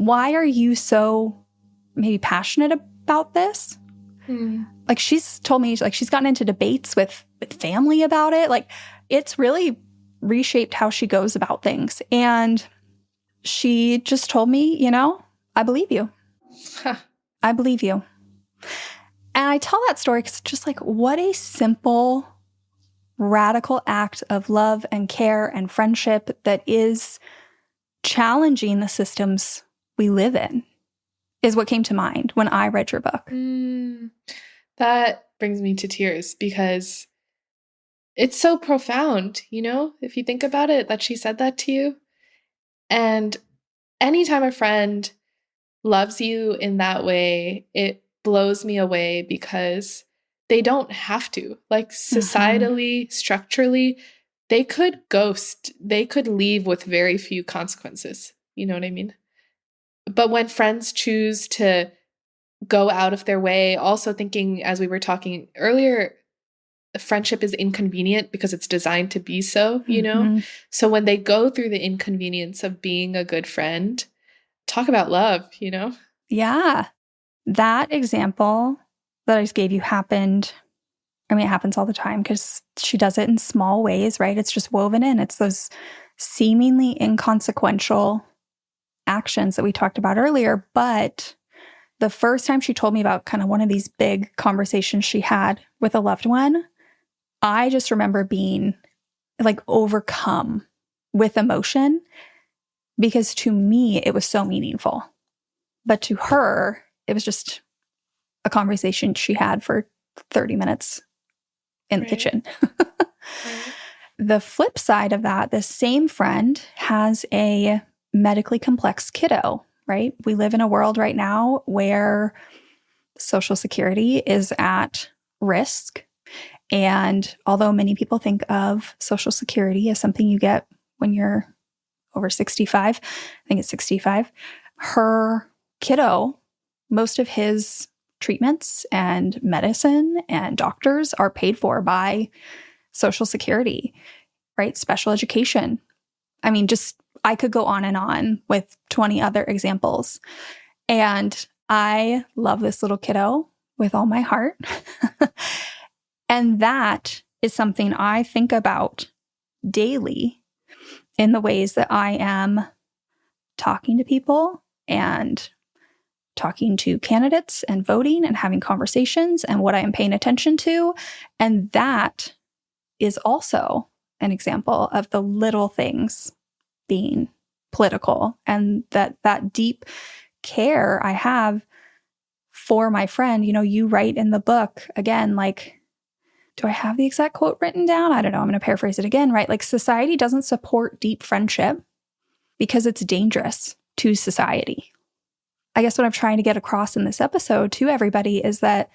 are you so maybe passionate about this? Like she's told me like she's gotten into debates with family about it. Like it's really reshaped how she goes about things. And she just told me, you know, I believe you. I believe you. And I tell that story because it's just like, what a simple, radical act of love and care and friendship that is challenging the systems we live in is what came to mind when I read your book. That brings me to tears because it's so profound, you know, if you think about it, that she said that to you. And anytime a friend loves you in that way, it blows me away because they don't have to. Like societally, structurally, they could ghost, they could leave with very few consequences. You know what I mean? But when friends choose to go out of their way, also thinking, as we were talking earlier, friendship is inconvenient because it's designed to be so, you know? So when they go through the inconvenience of being a good friend, talk about love, you know? Yeah. That example that I just gave you happened. I mean, it happens all the time because she does it in small ways, right? It's just woven in. It's those seemingly inconsequential actions that we talked about earlier. But the first time she told me about kind of one of these big conversations she had with a loved one, I just remember being like overcome with emotion because to me, it was so meaningful. But to her, it was just a conversation she had for 30 minutes in the kitchen. The flip side of that, the same friend has a medically complex kiddo, right? We live in a world right now where Social Security is at risk. And although many people think of Social Security as something you get when you're over 65, I think it's 65, her kiddo, most of his treatments and medicine and doctors are paid for by Social Security, right? Special education. I mean, just I could go on with 20 other examples. And I love this little kiddo with all my heart. And that is something I think about daily in the ways that I am talking to people and talking to candidates and voting and having conversations and what I am paying attention to. And that is also an example of the little things being political and that deep care I have for my friend. You know, you write in the book, again, like, do I have the exact quote written down? I don't know. I'm going to paraphrase it again, right? Like society doesn't support deep friendship because it's dangerous to society. I guess what I'm trying to get across in this episode to everybody is that,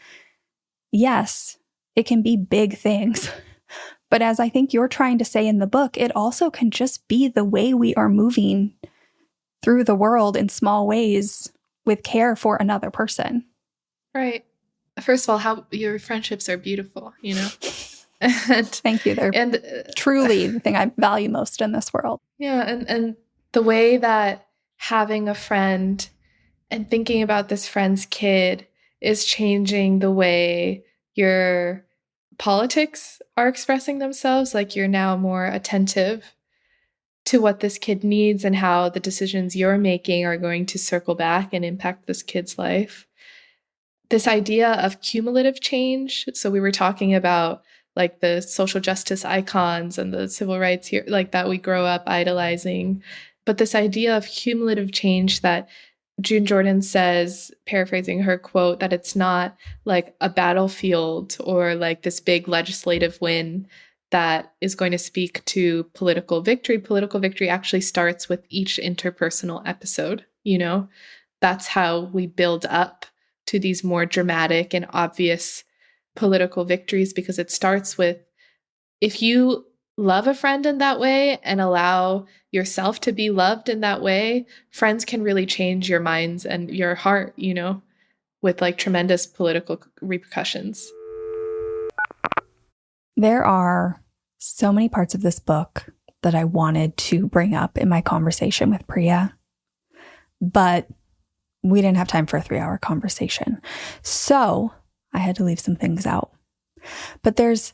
yes, it can be big things. But as I think you're trying to say in the book, it also can just be the way we are moving through the world in small ways with care for another person. Right. First of all, how your friendships are beautiful, you know? And thank you. They're truly the thing I value most in this world. Yeah. And the way that having a friend and thinking about this friend's kid is changing the way you're politics are expressing themselves. Like you're now more attentive to what this kid needs and how the decisions you're making are going to circle back and impact this kid's life. This idea of cumulative change. So we were talking about like the social justice icons and the civil rights here, like that we grow up idolizing. But this idea of cumulative change that June Jordan says, paraphrasing her quote, that it's not like a battlefield or like this big legislative win that is going to speak to political victory. Political victory actually starts with each interpersonal episode, you know? That's how we build up to these more dramatic and obvious political victories, because it starts with, if you love a friend in that way and allow yourself to be loved in that way, friends can really change your minds and your heart, you know, with like tremendous political repercussions. There are so many parts of this book that I wanted to bring up in my conversation with Priya, but we didn't have time for a 3-hour conversation. So I had to leave some things out. But there's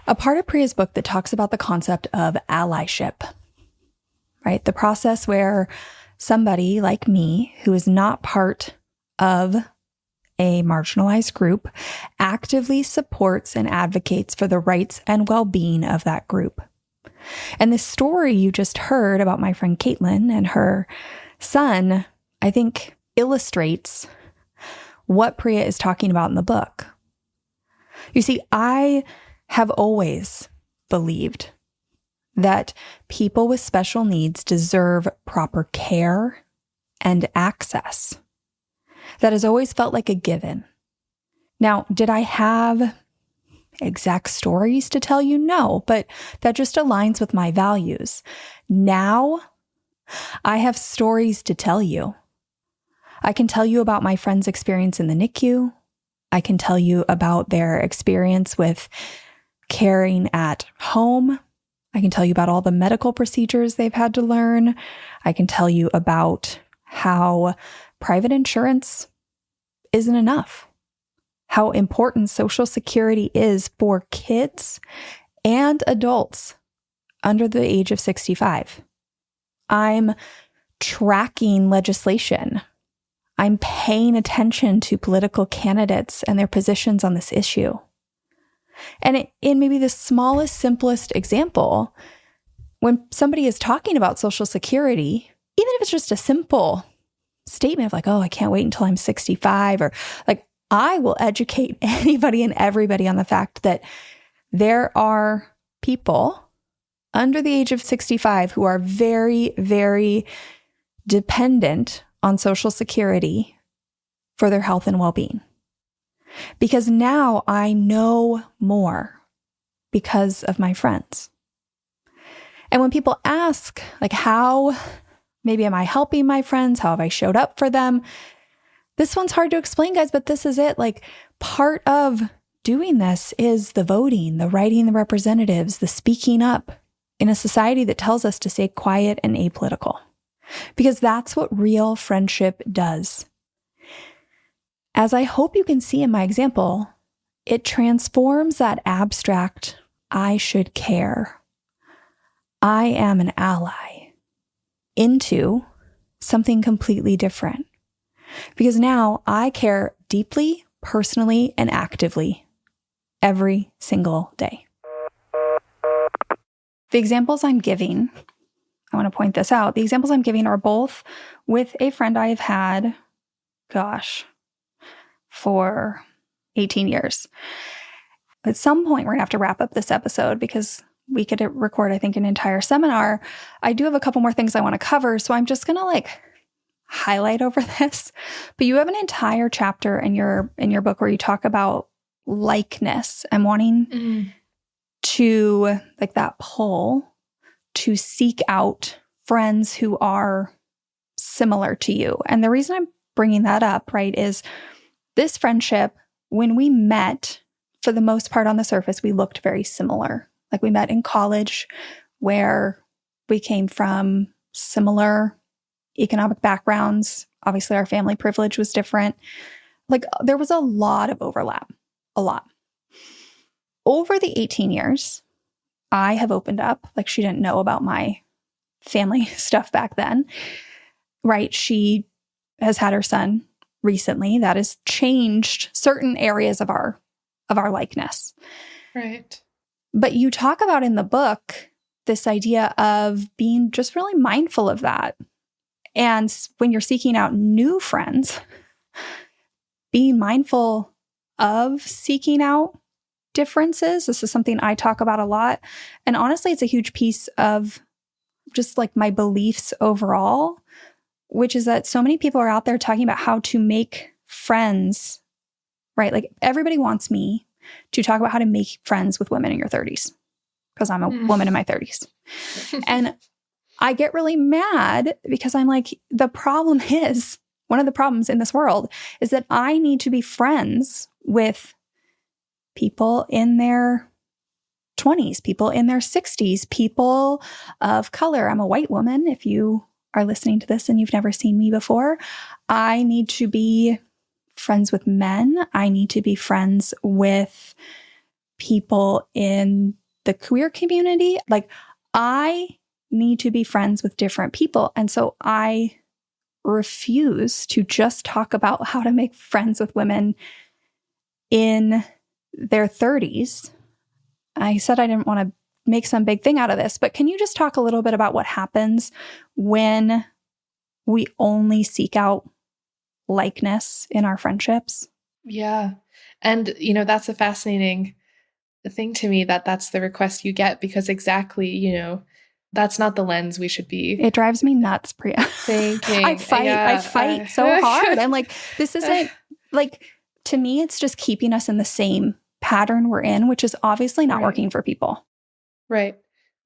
a part of Priya's book that talks about the concept of allyship, right? The process where somebody like me, who is not part of a marginalized group, actively supports and advocates for the rights and well-being of that group. And the story you just heard about my friend Caitlin and her son, I think illustrates what Priya is talking about in the book. You see, I have always believed that people with special needs deserve proper care and access. That has always felt like a given. Now, did I have exact stories to tell you? No, but that just aligns with my values. Now, I have stories to tell you. I can tell you about my friend's experience in the NICU. I can tell you about their experience with caring at home. I can tell you about all the medical procedures they've had to learn. I can tell you about how private insurance isn't enough, how important Social Security is for kids and adults under the age of 65. I'm tracking legislation. I'm paying attention to political candidates and their positions on this issue. And in maybe the smallest, simplest example, when somebody is talking about Social Security, even if it's just a simple statement of like, oh, I can't wait until I'm 65, or like, I will educate anybody and everybody on the fact that there are people under the age of 65 who are very, very dependent on Social Security for their health and well-being. Because now I know more because of my friends. And when people ask, like, how maybe am I helping my friends? How have I showed up for them? This one's hard to explain, guys, but this is it. Like, part of doing this is the voting, the writing the representatives, the speaking up in a society that tells us to stay quiet and apolitical. Because that's what real friendship does. As I hope you can see in my example, it transforms that abstract, I should care, I am an ally, into something completely different. Because now I care deeply, personally, and actively every single day. The examples I'm giving, I want to point this out, the examples I'm giving are both with a friend I have had, for 18 years. At some point, we're going to have to wrap up this episode because we could record, I think, an entire seminar. I do have a couple more things I want to cover, so I'm just going to highlight over this. But you have an entire chapter in your book where you talk about likeness and wanting to, that pull to seek out friends who are similar to you. And the reason I'm bringing that up, right, is this friendship, when we met, for the most part on the surface, we looked very similar. Like, we met in college where we came from similar economic backgrounds. Obviously, our family privilege was different. There was a lot of overlap, a lot. over the 18 years, I have opened up. Like, she didn't know about my family stuff back then, right? She has had her son recently. That has changed certain areas of our likeness. Right. But you talk about in the book this idea of being just really mindful of that. And when you're seeking out new friends, being mindful of seeking out differences. This is something I talk about a lot. And honestly, it's a huge piece of just like my beliefs overall, which is that so many people are out there talking about how to make friends, right? Like, everybody wants me to talk about how to make friends with women in your 30s because I'm a woman in my 30s. And I get really mad because I'm like, one of the problems in this world is that I need to be friends with people in their 20s, people in their 60s, people of color. I'm a white woman. If you are listening to this and you've never seen me before, I need to be friends with men. I need to be friends with people in the queer community. Like, I need to be friends with different people. And so I refuse to just talk about how to make friends with women in their 30s. I said I didn't want to make some big thing out of this, but can you just talk a little bit about what happens when we only seek out likeness in our friendships? Yeah. And, that's a fascinating thing to me, that's the request you get, because exactly, that's not the lens we should be. It drives me nuts, Priya. Thinking. I fight so hard. I'm like, this isn't like, to me, it's just keeping us in the same pattern we're in, which is obviously not working for people. Right.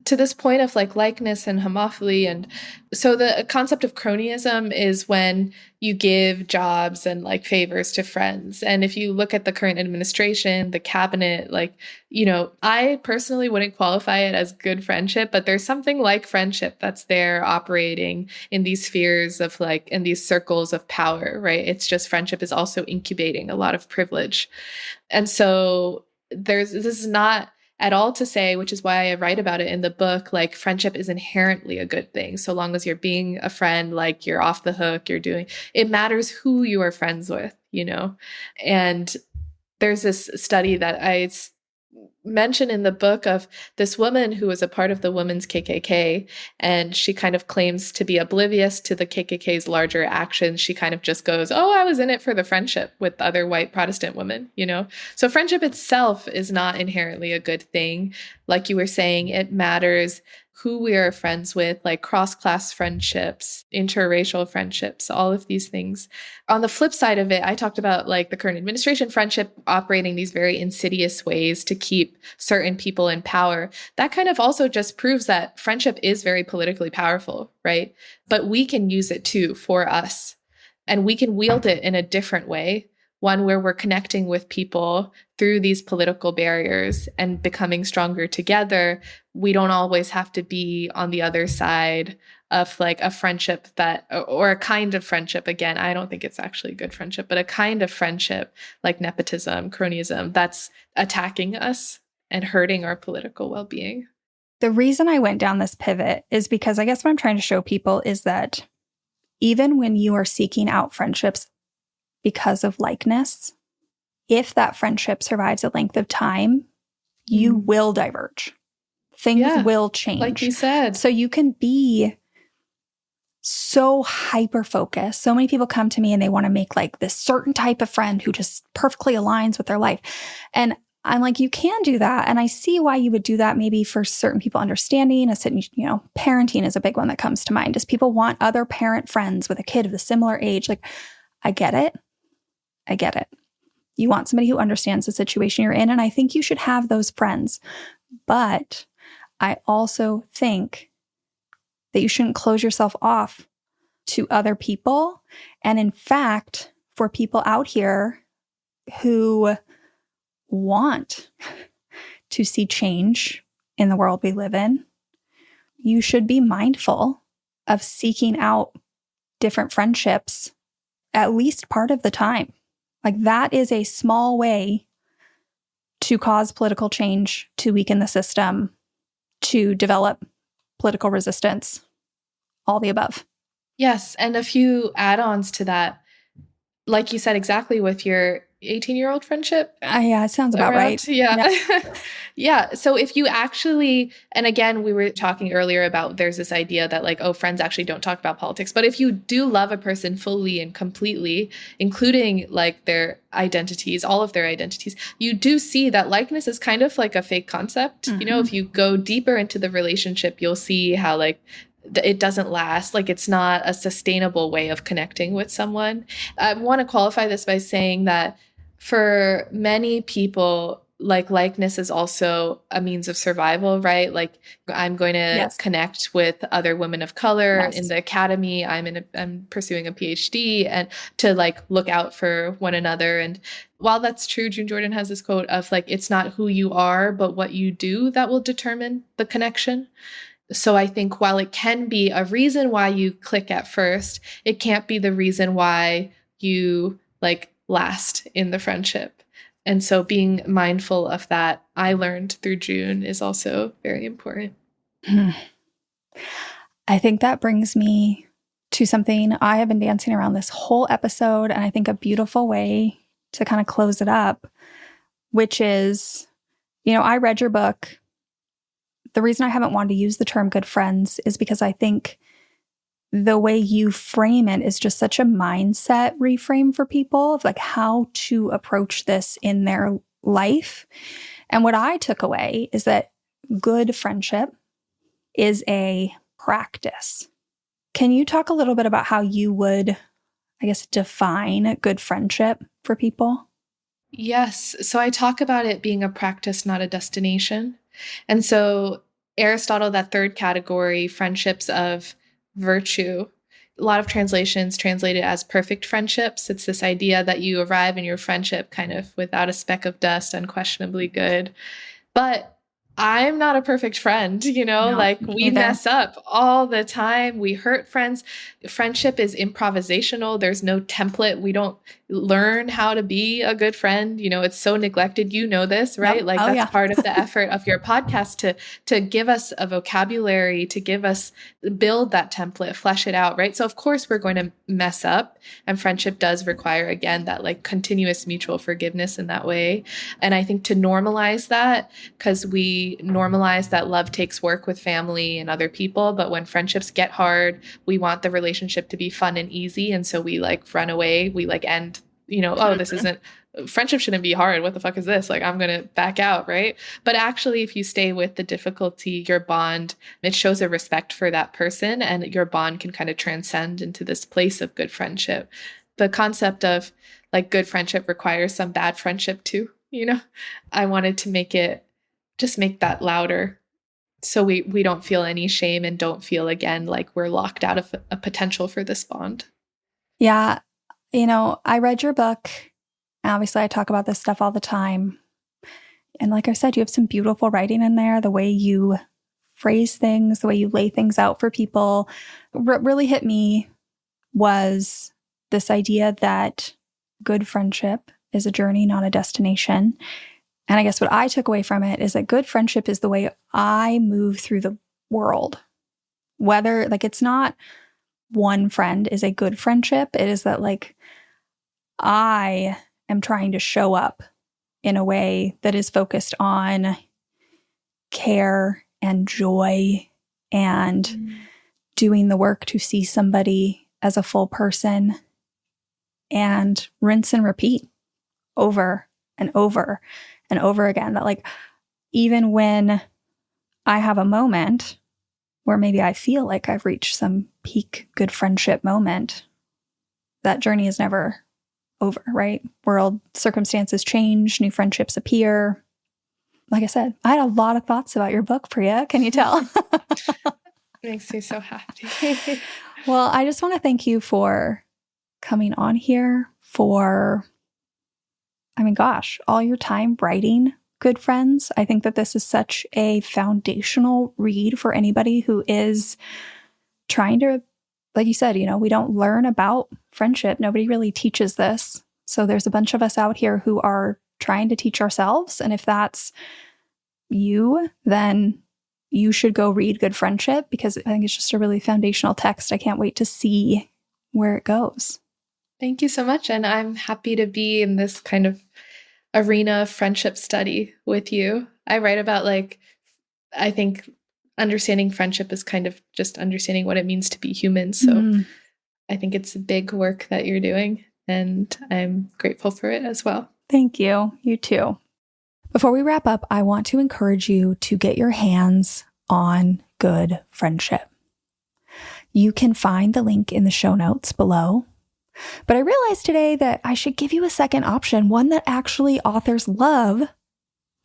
To this point of like likeness and homophily. And so the concept of cronyism is when you give jobs and like favors to friends. And if you look at the current administration, the cabinet, like, I personally wouldn't qualify it as good friendship, but there's something like friendship that's there operating in these spheres of like, in these circles of power, right? It's just friendship is also incubating a lot of privilege. And so this is not at all to say, which is why I write about it in the book, like friendship is inherently a good thing. So long as you're being a friend, like you're off the hook, it matters who you are friends with, And there's this study that I mention in the book of this woman who was a part of the women's KKK, and she kind of claims to be oblivious to the KKK's larger actions. She kind of just goes, "Oh, I was in it for the friendship with other white Protestant women," So friendship itself is not inherently a good thing. Like you were saying, it matters who we are friends with, like cross-class friendships, interracial friendships, all of these things. On the flip side of it, I talked about like the current administration friendship operating these very insidious ways to keep certain people in power. That kind of also just proves that friendship is very politically powerful, right? But we can use it too for us, and we can wield it in a different way. One where we're connecting with people through these political barriers and becoming stronger together. We don't always have to be on the other side of like a friendship or a kind of friendship. Again, I don't think it's actually a good friendship, but a kind of friendship like nepotism, cronyism, that's attacking us and hurting our political well-being. The reason I went down this pivot is because I guess what I'm trying to show people is that even when you are seeking out friendships because of likeness, if that friendship survives a length of time, you will diverge. Things will change. Like you said. So you can be so hyper-focused. So many people come to me and they want to make like this certain type of friend who just perfectly aligns with their life. And I'm like, you can do that. And I see why you would do that maybe for certain people understanding. Parenting is a big one that comes to mind. Does people want other parent friends with a kid of a similar age? Like, I get it. You want somebody who understands the situation you're in, and I think you should have those friends. But I also think that you shouldn't close yourself off to other people. And in fact, for people out here who want to see change in the world we live in, you should be mindful of seeking out different friendships at least part of the time. Like, that is a small way to cause political change, to weaken the system, to develop political resistance, all the above. Yes. And a few add-ons to that, like you said, exactly with your 18-year-old friendship. Yeah, it sounds about right. Yeah. Yeah. So if you actually, and again, we were talking earlier about there's this idea that like, oh, friends actually don't talk about politics. But if you do love a person fully and completely, including like their identities, all of their identities, you do see that likeness is kind of like a fake concept. You know, if you go deeper into the relationship, you'll see how like it doesn't last. Like it's not a sustainable way of connecting with someone. I want to qualify this by saying that for many people, like likeness is also a means of survival, right? Like I'm going to connect with other women of color in the academy. I'm pursuing a PhD and to like look out for one another. And while that's true, June Jordan has this quote of like, it's not who you are, but what you do that will determine the connection. So I think while it can be a reason why you click at first, it can't be the reason why you like last in the friendship. And so being mindful of that, I learned through June, is also very important. I think that brings me to something I have been dancing around this whole episode, and I think a beautiful way to kind of close it up, which is, you know, I read your book. The reason I haven't wanted to use the term good friends is because I think the way you frame it is just such a mindset reframe for people of like how to approach this in their life. And what I took away is that good friendship is a practice. Can you talk a little bit about how you would, I guess, define good friendship for people? Yes. So I talk about it being a practice, not a destination. And so Aristotle, that third category, friendships of virtue, a lot of translations translate it as perfect friendships. It's this idea that you arrive in your friendship kind of without a speck of dust, unquestionably good. But I'm not a perfect friend, you know, like we mess up all the time. We hurt friends. Friendship is improvisational. There's no template. We don't learn how to be a good friend. You know, it's so neglected. You know this, right? Yep. Like that's part of the effort of your podcast to give us a vocabulary, to give us, build that template, flesh it out, right? So of course we're going to mess up, and friendship does require, again, that like continuous mutual forgiveness in that way. And I think to normalize that, because we normalize that love takes work with family and other people, but when friendships get hard, we want the relationship to be fun and easy. And so we like run away, we like end, you know, oh, this isn't, friendship shouldn't be hard. What the fuck is this? Like, I'm going to back out, right? But actually, if you stay with the difficulty, your bond, it shows a respect for that person, and your bond can kind of transcend into this place of good friendship. The concept of like good friendship requires some bad friendship too, you know? I wanted to make it, just make that louder, so we don't feel any shame and don't feel, again, like we're locked out of a potential for this bond. Yeah. You know, I read your book. Obviously, I talk about this stuff all the time. And like I said, you have some beautiful writing in there. The way you phrase things, the way you lay things out for people. What really hit me was this idea that good friendship is a journey, not a destination. And I guess what I took away from it is that good friendship is the way I move through the world. Whether, like, it's not one friend is a good friendship. It is that, like, I am trying to show up in a way that is focused on care and joy and doing the work to see somebody as a full person, and rinse and repeat over and over and over again. That, like, even when I have a moment where maybe I feel like I've reached some peak good friendship moment, that journey is never over, right? World circumstances change, new friendships appear. Like I said, I had a lot of thoughts about your book, Priya. Can you tell? Makes me so happy. Well, I just want to thank you for coming on here, for, I mean, gosh, all your time writing Good Friends. I think that this is such a foundational read for anybody who is trying to, like you said, you know, we don't learn about friendship. Nobody really teaches this. So there's a bunch of us out here who are trying to teach ourselves. And if that's you, then you should go read Good Friendship, because I think it's just a really foundational text. I can't wait to see where it goes. Thank you so much. And I'm happy to be in this kind of arena of friendship study with you. I write about, like, I think understanding friendship is kind of just understanding what it means to be human. So I think it's big work that you're doing, and I'm grateful for it as well. Thank you. You too. Before we wrap up, I want to encourage you to get your hands on Good Friendship. You can find the link in the show notes below. But I realized today that I should give you a second option, one that actually authors love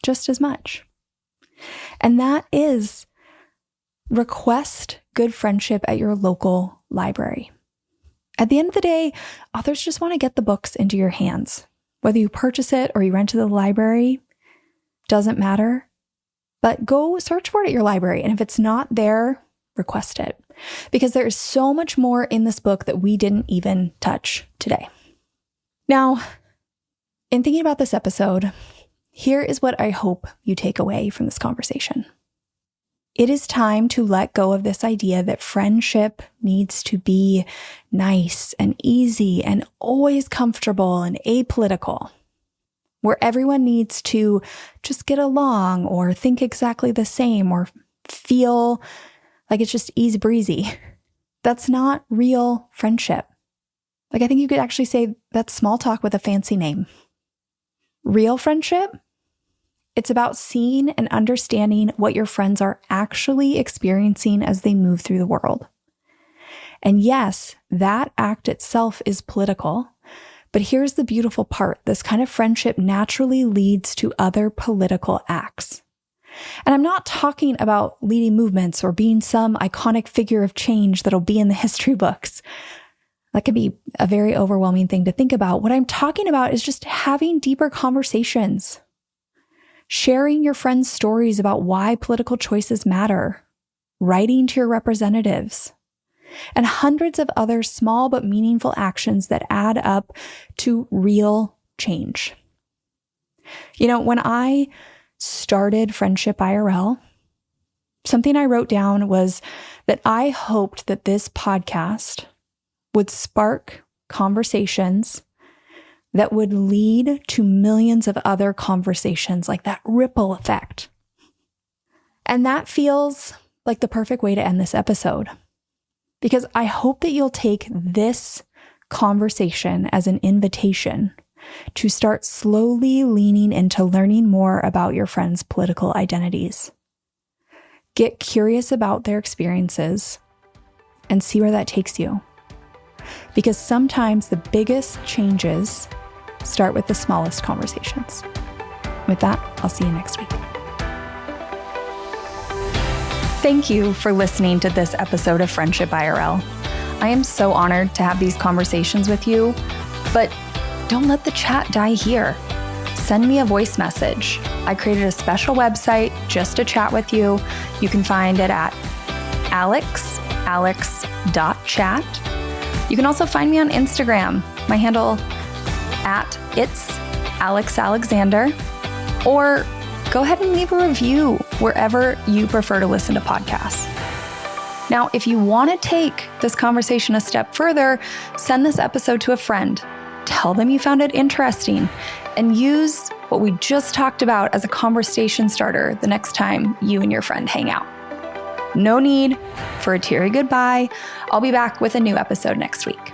just as much. And that is request Good Friendship at your local library. At the end of the day, authors just want to get the books into your hands. Whether you purchase it or you rent to the library, doesn't matter. But go search for it at your library. And if it's not there, request it. Because there is so much more in this book that we didn't even touch today. Now, in thinking about this episode, here is what I hope you take away from this conversation. It is time to let go of this idea that friendship needs to be nice and easy and always comfortable and apolitical, where everyone needs to just get along or think exactly the same or feel like it's just easy breezy. That's not real friendship. Like, I think you could actually say that's small talk with a fancy name. Real friendship, it's about seeing and understanding what your friends are actually experiencing as they move through the world. And yes, that act itself is political, but here's the beautiful part. This kind of friendship naturally leads to other political acts. And I'm not talking about leading movements or being some iconic figure of change that'll be in the history books. That can be a very overwhelming thing to think about. What I'm talking about is just having deeper conversations, sharing your friends' stories about why political choices matter, writing to your representatives, and hundreds of other small but meaningful actions that add up to real change. You know, when I started Friendship IRL, something I wrote down was that I hoped that this podcast would spark conversations that would lead to millions of other conversations, like that ripple effect. And that feels like the perfect way to end this episode, because I hope that you'll take this conversation as an invitation to start slowly leaning into learning more about your friends' political identities. Get curious about their experiences and see where that takes you. Because sometimes the biggest changes start with the smallest conversations. With that, I'll see you next week. Thank you for listening to this episode of Friendship IRL. I am so honored to have these conversations with you, but don't let the chat die here. Send me a voice message. I created a special website just to chat with you. You can find it at alex.chat. You can also find me on Instagram. My handle at it's Alex Alexander, or go ahead and leave a review wherever you prefer to listen to podcasts. Now, if you want to take this conversation a step further, send this episode to a friend. Tell them you found it interesting, and use what we just talked about as a conversation starter the next time you and your friend hang out. No need for a teary goodbye. I'll be back with a new episode next week.